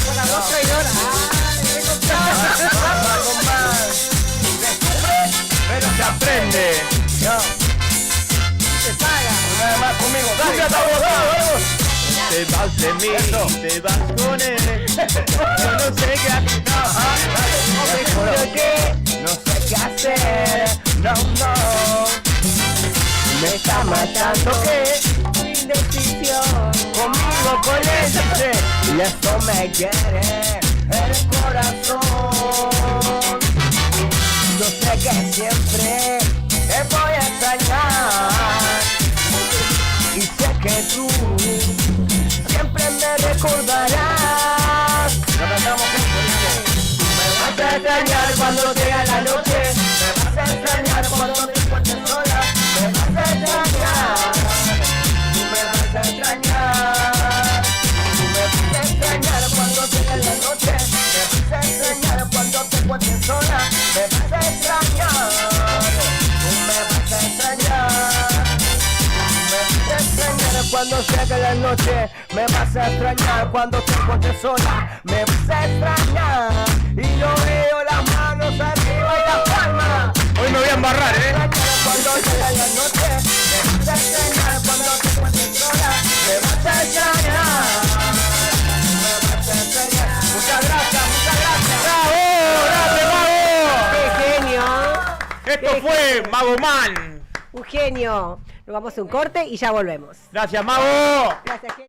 Con la voz traidora. Magomán. Se sufre, pero se aprende. Yo. Se paga. Una vez más conmigo. ¡Cumbia Magomán! Te vas de mí, te vas con él. Yo no sé qué hacer. Te juro que no sé qué hacer. No. Me está matando que indecisión. Conmigo con él dice. Y esto me hiere el corazón. Yo sé que siempre te voy a extrañar. Y sé que tú siempre me recordarás. Lo cantamos juntos. Me vas a extrañar cuando llegue la noche. Me vas a extrañar cuando te encuentres sola. Me vas a extrañar. Tú me vas a extrañar. Tú me vas a extrañar cuando llegue la noche. Me vas a extrañar cuando te encuentres sola. Me vas a extrañar. Tú me vas a extrañar. Me vas a extrañar cuando llegue la noche. Me vas a extrañar cuando te encuentres sola. Me vas a extrañar. Y yo veo las manos arriba y las palmas. Hoy me voy a embarrar, Cuando llegue la noche. Me vas a extrañar cuando te encuentres sola. Me vas a extrañar. Me vas a extrañar. Muchas gracias. ¡Bravo! ¡Grande, Mago! ¡Qué genio! Esto fue Magomán. Un genio. Nos vamos a un corte y ya volvemos. Gracias, Mago. Gracias, genio.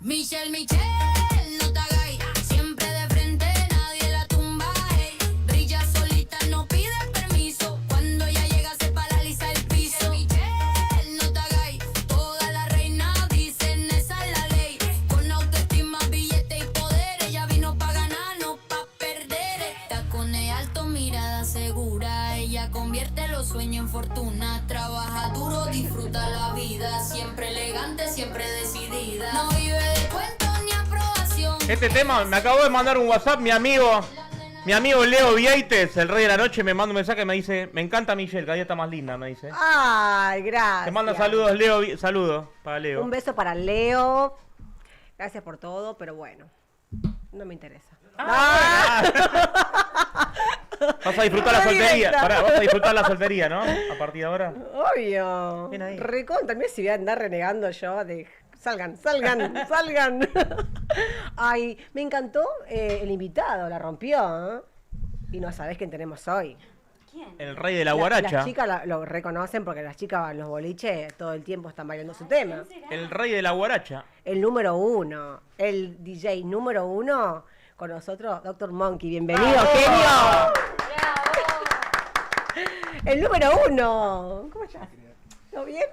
Michelle, no te hagáis, siempre de frente, nadie la tumba, ey. Brilla solita, no pide permiso, cuando ella llega se paraliza el piso. Michelle, no te hagáis, todas las reinas dicen esa es la ley. Con autoestima, billete y poder, ella vino pa' ganar, no pa' perder. Tacones altos, mirada segura, ella convierte los sueños en fortuna. Trabaja duro, disfruta la vida, siempre elegante, siempre decidida. No vive de cuentos ni aprobación. Este tema, me acabó de mandar un WhatsApp mi amigo Leo Vieites, el rey de la noche, me manda un mensaje, me dice, me encanta Michelle, cada día está más linda, me dice. Ay, gracias. Te manda saludos, Leo, saludos para Leo. Un beso para Leo. Gracias por todo, pero bueno, no me interesa. Vas a disfrutar la soltería, pará, vas a disfrutar la soltería, ¿no? A partir de ahora. Obvio. Bien ahí. Recontra, mira si voy a andar renegando yo de salgan. Ay, me encantó el invitado, la rompió, ¿eh? Y no sabés quién tenemos hoy. ¿Quién? El rey de la guaracha. Las chicas lo reconocen porque las chicas en los boliches todo el tiempo están bailando su tema. El rey de la guaracha. El número 1, el DJ número 1 con nosotros, Dr. Monkey. Bienvenido, genio. El número 1. ¿Cómo estás? ¿Todo bien?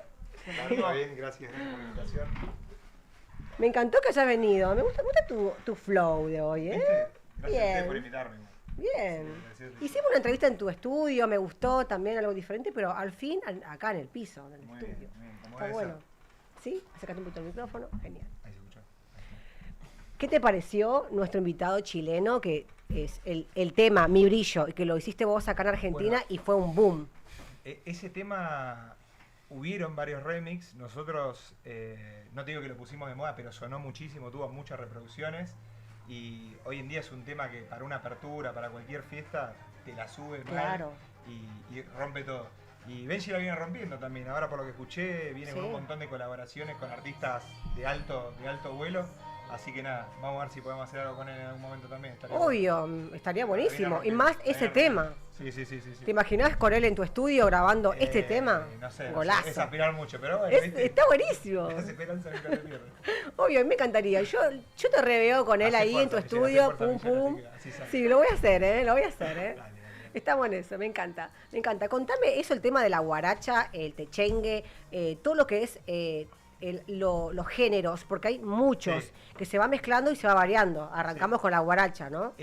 Todo bien, gracias por la invitación. Me encantó que hayas venido. Me gusta tu flow de hoy, ¿eh? ¿Viste? Gracias a Bien. ustedes por invitarme. Bien. Sí, gracias. Hicimos una entrevista en tu estudio, me gustó también algo diferente, pero al fin acá en el piso, en el Muy estudio. bien, muy bien. ¿Cómo Está es bueno. eso? ¿Sí? Acércate un poquito el micrófono. Genial. Ahí se escucha. ¿Qué te pareció nuestro invitado chileno, que es el tema Mi Brillo, y que lo hiciste vos acá en Argentina Bueno. y fue un boom? Ese tema hubieron varios remix. Nosotros, no te digo que lo pusimos de moda, pero sonó muchísimo, tuvo muchas reproducciones. Y hoy en día es un tema que para una apertura, para cualquier fiesta, te la sube mal Claro. y rompe todo. Y Benji la viene rompiendo también. Ahora por lo que escuché, viene con Sí. un montón de colaboraciones con artistas de alto vuelo. Así que nada, vamos a ver si podemos hacer algo con él en algún momento también. Estaría bueno. Obvio, estaría buenísimo. Y rompiendo, más viene ese rompiendo. tema. Sí. ¿Te imaginás con él en tu estudio grabando este tema? No sé, Golazo. es aspirar mucho, pero bueno, ¿viste? Está buenísimo. Esa esperanza nunca se pierde. Obvio, me encantaría. Yo te reveo con él Hace ahí en tu fuerza, Michelle, estudio, hace pum, fuerza, Michelle, pum. así que así sale. Sí, lo voy a hacer, ¿eh? Lo voy a hacer, ¿eh? Dale. Está bueno eso, me encanta. Me encanta. Contame eso, el tema de la guaracha, el techengue, todo lo que es los géneros, porque hay muchos Sí. que se va mezclando y se va variando. Arrancamos con la guaracha, ¿no?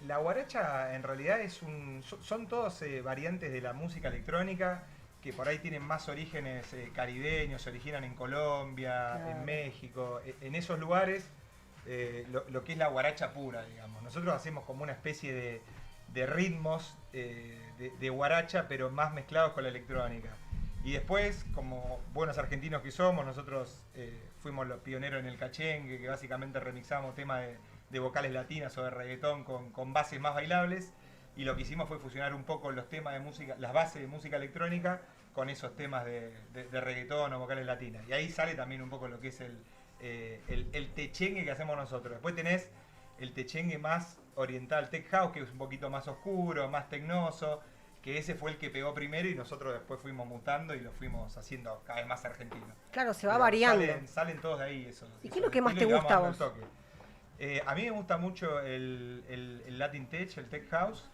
La guaracha en realidad son todos variantes de la música electrónica que por ahí tienen más orígenes caribeños, se originan en Colombia, Claro. en México, en esos lugares, lo que es la guaracha pura, digamos. Nosotros hacemos como una especie de ritmos de guaracha, pero más mezclados con la electrónica. Y después, como buenos argentinos que somos, nosotros fuimos los pioneros en el cachengue, que básicamente remixamos temas de vocales latinas o de reggaetón con bases más bailables. Y lo que hicimos fue fusionar un poco los temas de música, las bases de música electrónica con esos temas de reggaetón o vocales latinas. Y ahí sale también un poco lo que es el techengue que hacemos nosotros. Después tenés el techengue más oriental, tech house, que es un poquito más oscuro, más tecnoso, que ese fue el que pegó primero y nosotros después fuimos mutando y lo fuimos haciendo cada vez más argentino. Claro, se va Pero variando. Salen todos de ahí esos. ¿Y qué es esos lo que más te estilos y gusta a vamos vos? dando el toque. A mí me gusta mucho el Latin Tech, el Tech House.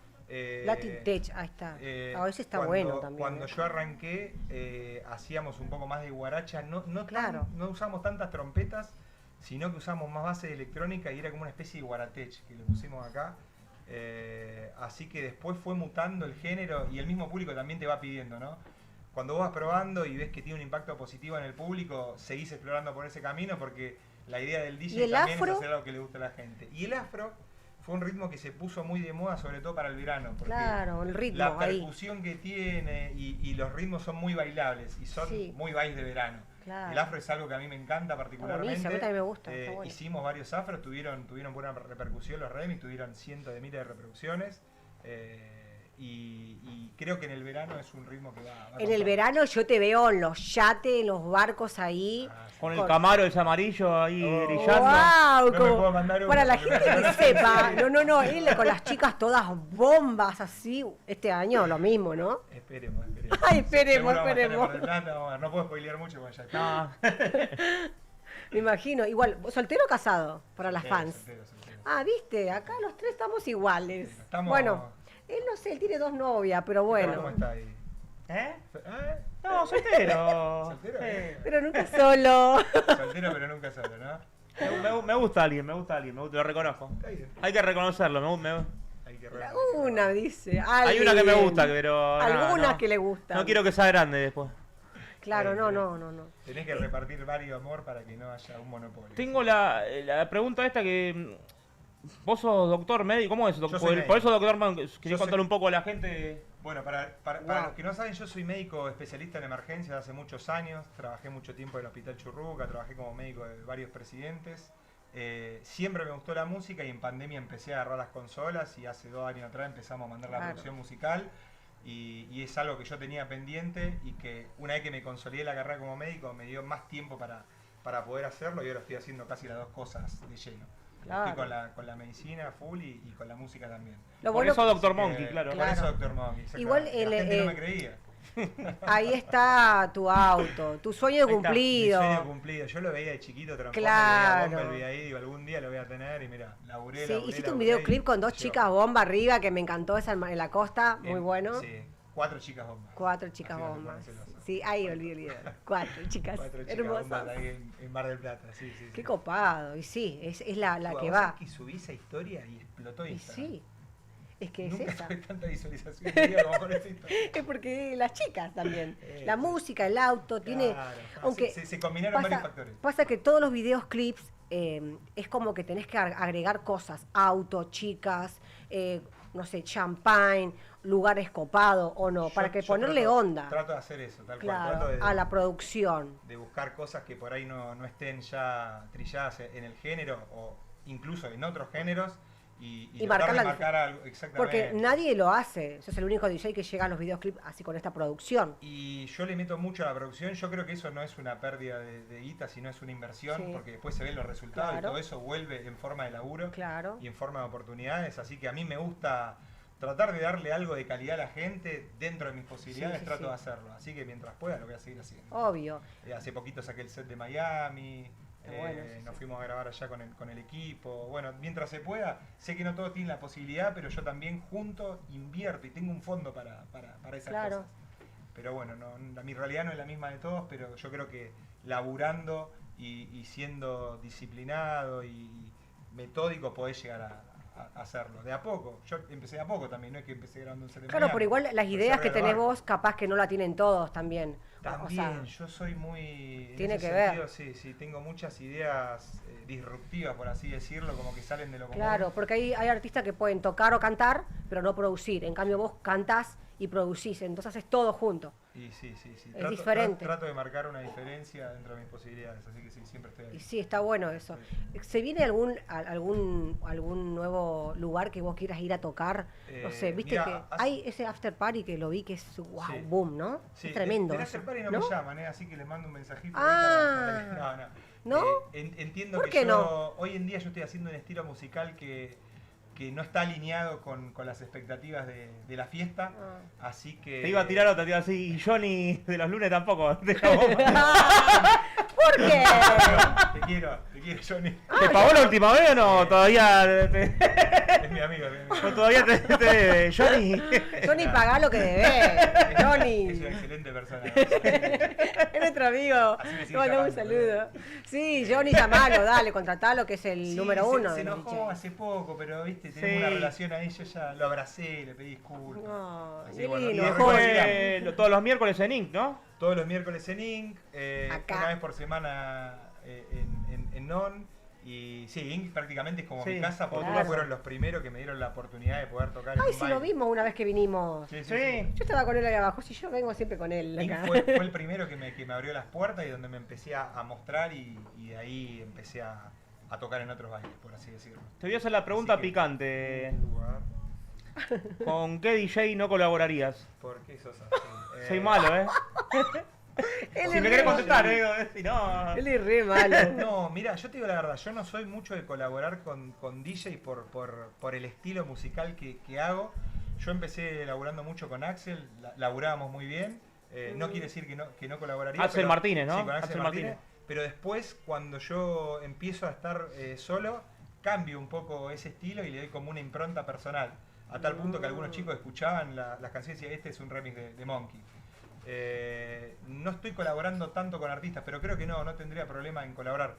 Latin Tech, ahí está. A veces está cuando- bueno también. Cuando yo arranqué, hacíamos un poco más de guaracha. Claro. No usamos tantas trompetas, sino que usamos más base de electrónica y era como una especie de guaratech que le pusimos acá. Así que después fue mutando el género y el mismo público también te va pidiendo, ¿no? Cuando vos vas probando y ves que tiene un impacto positivo en el público, seguís explorando por ese camino porque la idea del ¿Y DJ el también afro? es hacer algo que le guste a la gente. Y el afro fue un ritmo que se puso muy de moda, sobre todo para el verano. Porque Claro, el ritmo la ahí. percusión que tiene y los ritmos son muy bailables y son Sí. muy baile de verano. Claro. El afro es algo que a mí me encanta particularmente. buenísimo, a mí también me gusta, está bueno. Hicimos varios afros, tuvieron buena repercusión los remix, tuvieron cientos de miles de reproducciones. Y creo que en el verano es un ritmo que va En con el todo. verano yo te veo en los yates, en los barcos ahí. Con el Camaro ese amarillo ahí Oh. brillando. ¡Wow! No me puedo mandar uno, para la porque gente me que parece sepa. que- No, él con las chicas todas bombas así. Este año lo mismo, ¿no? Esperemos. Ay, esperemos, Seguro vamos a estar en esperemos. Mar del Plata, vamos a ver. No puedo spoilear mucho porque ya está. No. Me imagino. Igual, ¿soltero o casado? Para las fans. Soltero. Ah, viste, acá los tres estamos iguales. Estamos- Bueno, él no sé, él tiene 2 novias, pero ¿Cómo bueno. está ahí? ¿Eh? ¿Eh? No, soltero. ¿Soltero? Sí. Pero nunca solo. Soltero pero nunca solo, ¿no? Me gusta alguien, lo reconozco. Está bien. Hay que reconocerlo, Hay que Una, dice. hay una que me gusta, pero. Algunas no. que le gustan. No quiero que sea grande después. Claro, Está bien, no. Tenés que repartir varios amor para que no haya un monopolio. Tengo la pregunta esta que. Vos sos doctor médico, ¿cómo es? Yo soy Por médico. eso, doctor, ¿querés Yo contarle soy- un poco a la gente? Bueno, para los que no saben, yo soy médico especialista en emergencias hace muchos años. Trabajé mucho tiempo en el Hospital Churruca, trabajé como médico de varios presidentes. Siempre me gustó la música y en pandemia empecé a agarrar las consolas y hace 2 años atrás empezamos a mandar la Claro. producción musical. Y es algo que yo tenía pendiente y que una vez que me consolidé la carrera como médico me dio más tiempo para poder hacerlo y ahora estoy haciendo casi las 2 cosas de lleno. Claro. Estoy con la medicina full y con la música también. Lo Por bueno eso Doctor Así que, Monkey, claro. Por eso Claro. Doctor Monkey. exactamente. Igual la el- gente no me creía. ahí está tu auto, tu sueño está, cumplido. Mi sueño cumplido. Yo lo veía de chiquito, Claro. Bomba, veía ahí, digo, algún día lo voy a tener y mira, laburé, Sí, laburé, hiciste un laburé videoclip y con 2 llegó. chicas bomba arriba que me encantó esa en la costa, muy bueno. Sí, 4 chicas bombas. 4 chicas Así no se bombas. pone celoso. Sí, ahí olvidé el video. 4 chicas 4 chicas hermosas. bombas ahí en Mar del Plata, sí. Qué copado. Y sí, es la Vos que sabés va. que subí esa historia y explotó Y Instagram. sí, es que es Nunca esa. tuve tanta visualización de video como con esta historia. Es porque las chicas también. La música, el auto, tiene. Claro, Aunque se combinaron varios factores. pasa que todos los videos clips es como que tenés que agregar cosas. Auto, chicas, no sé, champagne, lugares copados o no, para que ponerle onda. Trato de hacer eso, tal cual. Claro, Trato de, a la producción. de buscar cosas que por ahí no estén ya trilladas en el género o incluso en otros géneros y tratar de marcar algo exactamente. Porque nadie lo hace. Sos el único DJ que llega a los videoclips así con esta producción. Y yo le meto mucho a la producción. Yo creo que eso no es una pérdida de guita, sino es una inversión, Sí. porque después se ven los resultados Claro. y todo eso vuelve en forma de laburo Claro. y en forma de oportunidades. Así que a mí me gusta tratar de darle algo de calidad a la gente dentro de mis posibilidades. Sí, Trato sí. de hacerlo. Así que mientras pueda lo voy a seguir haciendo. Obvio. Hace poquito saqué el set de Miami. Qué bueno, sí, nos sí. fuimos a grabar allá con el equipo. Bueno, mientras se pueda, sé que no todos tienen la posibilidad, pero yo también junto invierto y tengo un fondo para esas Claro. cosas. Pero bueno, mi realidad no es la misma de todos, pero yo creo que laburando y siendo disciplinado y metódico podés llegar a hacerlo. De a poco. Yo empecé de a poco también, no es que empecé grabando un set de Claro, Miami. pero igual las Empecé ideas a que tenés grabar. vos, capaz que no la tienen todos también. También, yo soy muy... en tiene ese que ver. sentido, sí, tengo muchas ideas disruptivas, por así decirlo, como que salen de lo común. Claro, porque hay artistas que pueden tocar o cantar, pero no producir. En cambio vos cantás y producís, entonces haces todo junto. Y sí. Es diferente. Trato de marcar una diferencia dentro de mis posibilidades, así que sí, siempre estoy Y ahí. sí, está bueno eso. ¿Se viene algún nuevo lugar que vos quieras ir a tocar? No sé, viste mira, que hay ese after party que lo vi que es wow, Sí. boom, ¿no? Sí, es tremendo. del eso, after party no me llaman, así que les mando un mensajito. Ah. ahorita, ¿No? Entiendo ¿Por que qué hoy en día yo estoy haciendo un estilo musical que no está alineado con las expectativas de la fiesta, así que... Te iba a tirar otra, te iba así, y Johnny de los lunes tampoco. De la bomba. ¿Por qué? Te quiero, Johnny. ¿Te pagó la última vez o no? Todavía Es mi amigo. o todavía te debe, Johnny. Johnny, pagá lo que debés. Es Johnny. una excelente persona. Es nuestro amigo. Así me sigue Le mandamos un llamando, saludo. Sí, Johnny, llamalo, dale, contratalo, que es el número uno. Se de los enojó DJs. hace poco, pero viste, tenemos Sí. una relación ahí, yo ya lo abracé, le pedí disculpas. No, Así qué que bueno, lindo. Y después todos los miércoles en Inc, ¿no? Todos los miércoles en Inc, Acá. una vez por semana en Non. Y sí, Inc prácticamente es como Sí, mi casa, porque claro. fueron los primeros que me dieron la oportunidad de poder tocar en Ay, un sí, baile. lo vimos una vez que vinimos. Sí. Yo estaba con él ahí abajo, si yo vengo siempre con él Inc acá. fue el primero que me abrió las puertas y donde me empecé a mostrar y de ahí empecé a tocar en otros bailes, por así decirlo. Te voy a hacer la pregunta Así que- picante. Lugar. ¿Con qué DJ no colaborarías? ¿Por qué sos así? Soy malo, ¿eh? Él Si es me re querés malo. contestar, si no... Él es re malo. No, mira, yo te digo la verdad, yo no soy mucho de colaborar con DJ por el estilo musical que hago. Yo empecé laburando mucho con Axel, laburábamos muy bien. No quiere decir que no colaboraría. Axel pero- Martínez, ¿no? Sí, con Axel Axel Martínez. Martínez. pero después cuando yo empiezo a estar solo, cambio un poco ese estilo y le doy como una impronta personal. A tal punto que algunos chicos escuchaban las canciones y decían, este es un remix de Monkey. No estoy colaborando tanto con artistas, pero creo que no tendría problema en colaborar.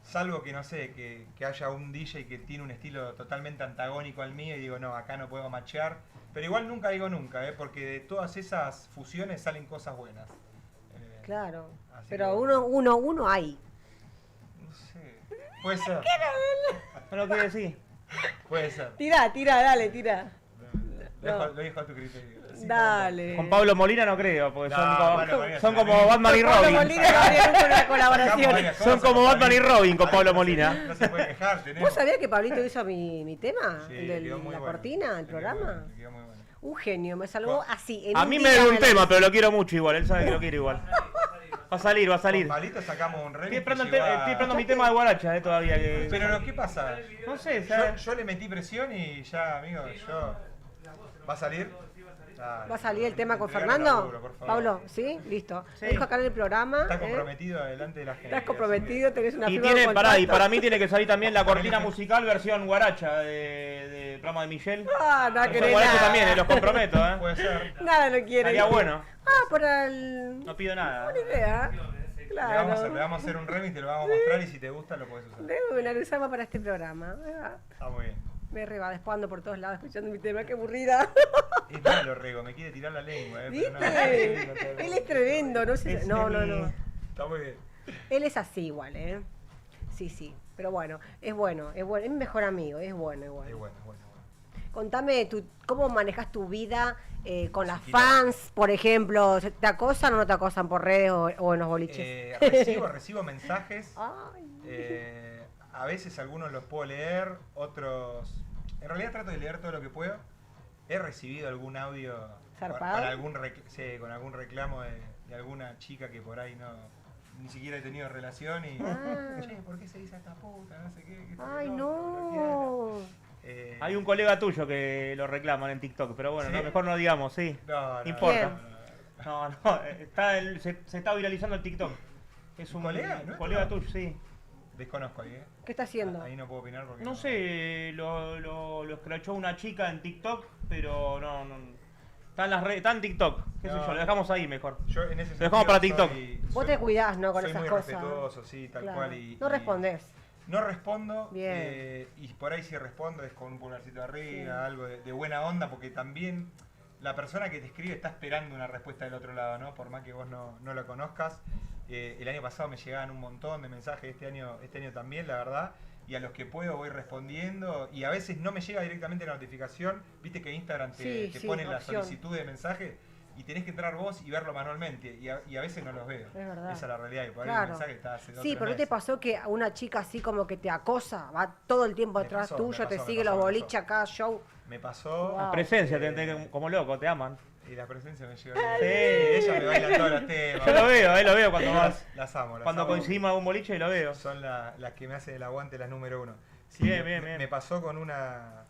Salvo que, no sé, que haya un DJ que tiene un estilo totalmente antagónico al mío y digo, no, acá no puedo machear. Pero igual nunca digo nunca, porque de todas esas fusiones salen cosas buenas. Claro, así pero que- uno hay. No sé. Puede ser. No lo quiere decir. Puede ser. Tira, dale, tira. Lo dejo a tu criterio. Sí, Dale. Con Pablo Molina no creo, porque No, Pablo Molina son es como una Batman y Pablo Robin. Molina no habría nunca una colaboración. Varias Son cosas, como Batman y Pablito. Robin con Pablo Molina. No se puede quejar, tenemos. ¿Vos sabías que Pablito hizo mi tema? Sí, el le de quedó muy la bueno. cortina, el Le quedó programa. bueno, le quedó muy bueno. Un genio, me salvó así. En A un mí día me dio un lo tema, hizo. pero lo quiero mucho igual. Él sabe que lo quiere igual. Va a salir. Con Pablito sacamos un remix. Estoy que lleva- esperando mi tema de Guaracha todavía. Pero ¿qué pasa? No sé, Yo, ¿sabes? yo le metí presión y ya, amigo, ¿Va a salir? Dale. ¿Va a salir el tema con Entregalo Fernando? laburo, por favor. Pablo, ¿sí? Listo. Sí. Lo dijo acá en el programa. Estás comprometido delante de la gente. Estás comprometido, tenés una Y firma de tiene, pará, y contrato. para mí tiene que salir también la cortina musical versión Guaracha de programa de Michelle. Ah, no Versión querés Guaracha nada. también, los comprometo, Puede ser. Nada no quiere. Estaría bueno. Ah, para el... No pido nada. Buena idea. Le vamos, Claro. le vamos a hacer un remix, te lo vamos a mostrar y si te gusta lo puedes usar. Debo analizarme para este programa. Está muy bien. Me reba después ando por todos lados escuchando mi tema, qué aburrida. Es malo, Rego, me quiere tirar la lengua, pero ¿Viste? no, no, Él es tremendo, no sé. No. Está muy bien. Él es así igual, ¿eh? Sí. Pero bueno, es mi mejor amigo, es bueno. Es bueno. Contame, ¿cómo manejas tu vida con las Positiva. fans, por ejemplo? ¿Te acosan o no te acosan por redes o en los boliches? Recibo mensajes. Ay, A veces algunos los puedo leer, otros... En realidad trato de leer todo lo que puedo. He recibido algún audio ¿Zarpado? con algún reclamo de alguna chica que por ahí ni siquiera he tenido relación y... Ah. Che, ¿por qué se dice esta puta? No sé qué. ay, lo no. quiera. Hay un colega tuyo que lo reclaman en TikTok, pero bueno, ¿Sí? no, mejor no digamos, sí. No importa. ¿Quién? No, se está viralizando el TikTok. Es un ¿Colega? ¿Nuestro? colega tuyo, sí. Desconozco ahí, ¿Qué está haciendo? Ahí no puedo opinar porque... No sé, lo escrachó una chica en TikTok, pero no. Está en las redes, está en TikTok, qué sé No. yo, lo dejamos ahí mejor. Yo en ese Lo dejamos para sentido TikTok. Vos te cuidás, ¿no? Con soy esas muy cosas. respetuoso, sí, tal Claro. cual. No respondés. No respondo. Bien. Y por ahí si respondo es con un pulgarcito arriba, algo de buena onda, porque también la persona que te escribe está esperando una respuesta del otro lado, ¿no? Por más que vos no lo conozcas. El año pasado me llegaban un montón de mensajes, este año también, la verdad. Y a los que puedo voy respondiendo. Y a veces no me llega directamente la notificación. Viste que Instagram te Sí, pone la opción. solicitud de mensaje. Y tenés que entrar vos y verlo manualmente. Y a veces no los veo. Es verdad. Esa es la realidad. Y por ahí Claro. el mensaje está hace 2 Sí, pero ¿no te pasó que a una chica así como que te acosa, va todo el tiempo Me detrás pasó, tuyo, me te pasó, sigue me los pasó, me boliches acá, show? Me pasó. Wow. La presencia, como loco, te aman. Y la presencia me llegó. Sí. Ella me baila todos los temas. Yo lo veo cuando vas. Las amo. Cuando amo. coincidimos en un boliche lo veo. Son las que me hacen el aguante, las número 1. Sí, Bien, me, bien. me pasó con una.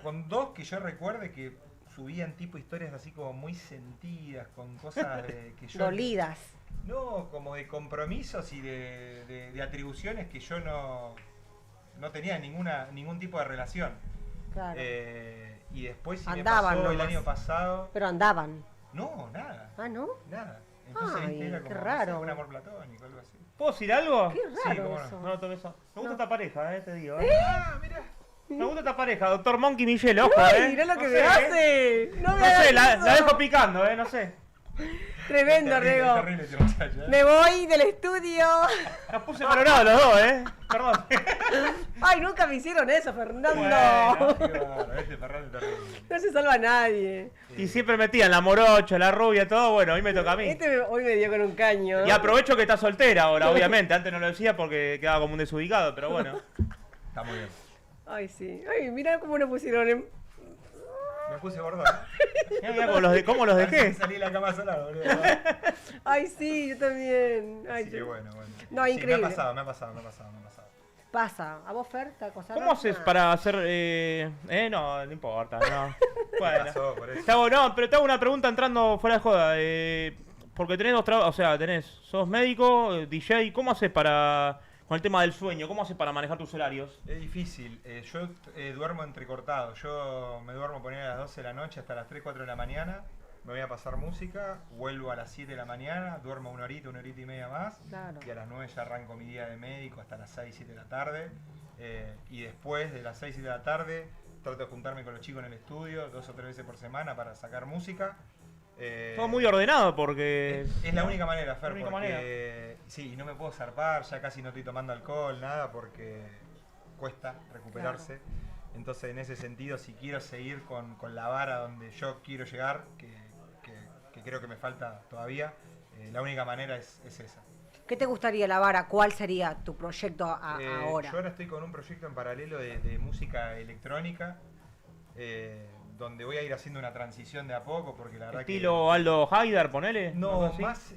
Con dos que yo recuerde que subían tipo historias así como muy sentidas, con cosas que yo. Dolidas. No, como de compromisos y de atribuciones que yo no tenía ningún tipo de relación. Claro. Y después sí Andaban me pasó el nomás. año pasado. Pero andaban. No, nada. Ah, ¿no? Nada. Entonces Ay, ¿viste? Era qué como no raro. sé, un amor platónico, algo así. ¿Puedo decir algo? Qué raro cómo no. eso. No lo tomes eso. Me gusta No. esta pareja, te digo. Ah, mira. Me gusta esta pareja, Doctor Monkey Michelle, ojo, Ay, mirá lo que No me sé, hace. No No me hagas sé, la eso. dejo picando, no sé. Tremendo, Terrible, Rego. terrible este muchacho, ¿eh? Me voy del estudio. Los puse colorados los dos, Perdón. Ay, nunca me hicieron eso, Fernando. Bueno. Qué bárbaro, este Ferrando es terrible. No se salva a nadie. Y siempre metían la morocha, la rubia, todo. Bueno, hoy me toca a mí. Hoy me dio con un caño. Y aprovecho que está soltera ahora, obviamente. Antes no lo decía porque quedaba como un desubicado, pero bueno. Está muy bien. Ay, sí. Ay, mira cómo nos pusieron en... Me puse gordo. Mirá cómo los dejé. Salí de la cama sola, boludo. Ay, sí, yo también. Ay, Así que yo- bueno. No, Sí, increíble. Me ha pasado. Pasa. ¿A vos, Fer, te acosaron? ¿Cómo haces Ah. para hacer...? No importa, no. Bueno. Pasó por eso. Pero te hago una pregunta entrando fuera de joda. Porque tenés dos trabajos, o sea, sos médico, DJ, ¿cómo haces con el tema del sueño, cómo haces para manejar tus horarios? Es difícil, yo duermo entrecortado, yo me duermo poner a las 12 de la noche hasta las 3, 4 de la mañana, me voy a pasar música, vuelvo a las 7 de la mañana, duermo una horita y media más, Claro. y a las 9 ya arranco mi día de médico hasta las 6, 7 de la tarde, y después de las 6, 7 de la tarde trato de juntarme con los chicos en el estudio 2 o 3 veces por semana para sacar música. Todo muy ordenado porque... Es la única manera, Fer, La única porque sí, y no me puedo zarpar, ya casi no estoy tomando alcohol, nada, porque cuesta recuperarse. Entonces, en ese sentido, si quiero seguir con la vara donde yo quiero llegar, que creo que me falta todavía, la única manera es esa. ¿Qué te gustaría, la vara? ¿Cuál sería tu proyecto ahora? Yo ahora estoy con un proyecto en paralelo de música electrónica, donde voy a ir haciendo una transición de a poco, porque la verdad Estilo Aldo Haidar, ponele. No, algo así. más,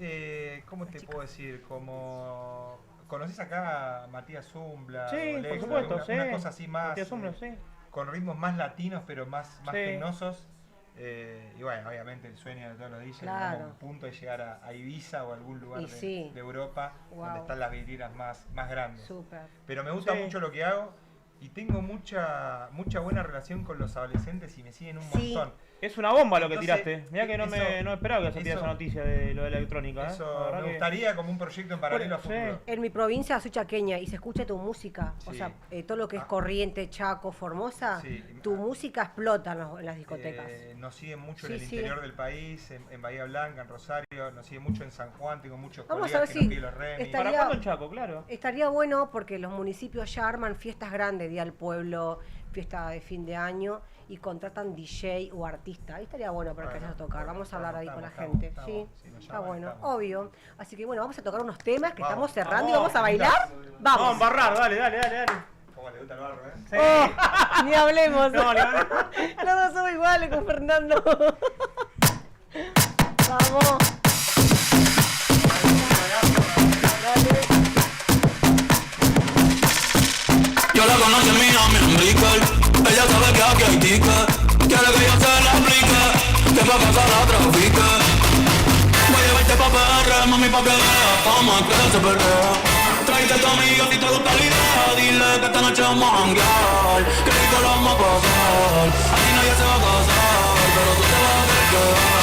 ¿cómo te puedo decir? Como... ¿Conocés acá a Matías Zumbla? Sí, Olex, por supuesto, una, sí. una cosa así más... Matías Zumbla, sí. Con ritmos más latinos, pero más Sí. penosos. Y bueno, obviamente el sueño de todos los DJs Claro. como un punto de llegar a Ibiza o a algún lugar Y sí. de Europa Wow. donde están las vidrieras más grandes. Súper. Pero me gusta Sí. mucho lo que hago y tengo mucha buena relación con los adolescentes y me siguen un Sí. montón. Es una bomba lo que Entonces, tiraste. Mirá que no eso- esperaba que salía eso- esa noticia de lo de la electrónica. Eso La verdad me que- gustaría como un proyecto en paralelo a Sí. futuro. En mi provincia soy chaqueña y se escucha tu música. O Sí. sea, todo lo que es Corriente, Chaco, Formosa, Sí. tu música explota en las discotecas. Nos siguen mucho Sí, en el sí. interior del país, en Bahía Blanca, en Rosario, nos siguen mucho en San Juan, tengo muchos Vamos colegas a ver que si nos piden los remis. esta- ¿Para estaría- cuándo en Chaco? Claro. Estaría bueno porque los municipios ya arman fiestas grandes, Día del Pueblo, fiesta de fin de año, y contratan DJ o artista. Ahí estaría bueno para que Bueno, vayas a tocar. Vamos a hablar ahí con la estamos, gente. estamos, Sí, si nos está llaman, bueno, estamos. obvio. Así que bueno, vamos a tocar unos temas que Vamos. estamos cerrando y Vamos. vamos a bailar. Vamos a Vamos. embarrar, dale. ¿Cómo le gusta el barro, Sí. Oh, ni hablemos. No, ni hablemos. Los dos somos iguales con Fernando. Vamos. Dale. Yo la conocí en Miami, en Brickell. Ella sabe que aquí hay ticket. Quiere que yo se la aplique, que pa' casa la trafique. Voy a llevarte pa' PR, mami, pa' que veas cómo es que se perrea. Tráete a tu amiga si te gusta la idea. Dile que esta noche vamos a janguear, que rico lo vamos a pasar. Aquí nadie se va a casar, pero tú te vas a ver quedar.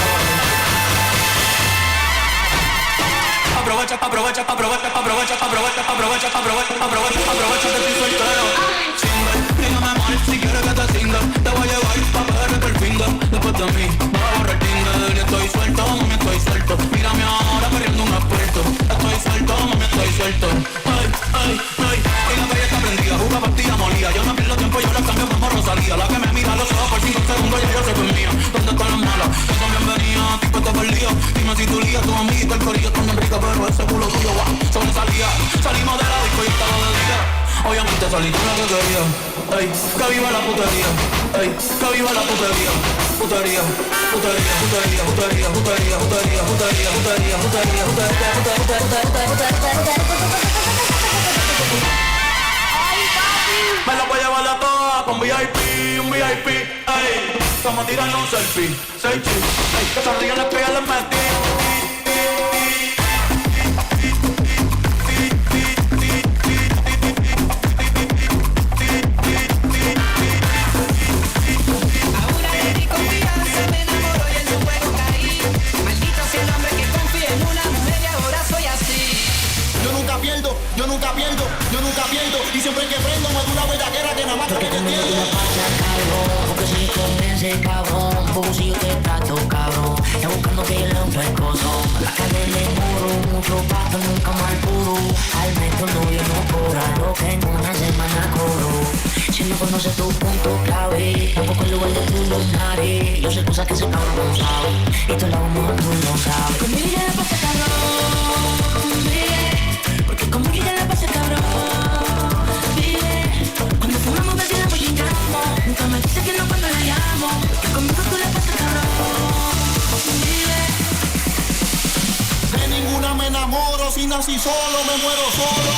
Aprovecha que estoy soltero. Single, dígame mal si quieres que te single. Te voy a llevar pa' PR el finger. Después de mí, voy a borrar Tinder. Y estoy suelto, mami, estoy suelto. Mírame ahora corriendo un experto. Estoy suelto, mami, estoy suelto. Ay, y la calle está prendida, juega pastilla molida. Yo no pierdo tiempo, yo la cambio como Rosalía. La que me mira los ojos por 5 segundos, ya yo sé que es mía. ¿Dónde están las malas? Que son bienvenidas, tipo está perdido. Dime si tu lías, tu amiguito, el corillo está bien rico, pero ese culo tuyo va sobresalía. Salimos de la disco y estaba de día. Obviamente salí con la que quería. Ey, que viva la putería. Ey, que viva la putería. Putería. Me la voy a llevar a todas con VIP, un VIP, ey. Vamos a tirarnos un selfie, selfie, ey. Que se ríen las que ya les metí. Ahora debí confiar, se me enamoró y en su juego caí. Maldito sea el hombre que confía en una mujer y ahora soy así. Yo nunca pierdo, yo nunca pierdo, yo nunca pierdo. Y siempre que prendo me dura bellaquera que nada más que te entiendo. Porque si convence, cabrón, poco si yo te trato, cabrón. Ya buscando que el otro es coso. La carne le muro, mucho pato, nunca mal puro. Al metro no yo no cobra, lo que en una semana cobro. Si no conoces tu punto clave, tampoco el lugar de tus lunares. Yo sé cosas que ese cabrón no sabe, y tú la vamos tú no sabes. Conmigo ya la pasa cabrón, vive. Porque conmigo ya la pasa cabrón, vive. Cuando fumamos vacilamos y chingamos. Nunca me dice que no cuando la llamo. Porque conmigo tú la pasas cabrón, vive. De ninguna me enamoro, si nací solo me muero solo.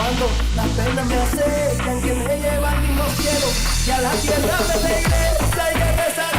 cuando las penas me acechan, que me lleva al mismo cielo, y a la tierra me regresa y que rezar.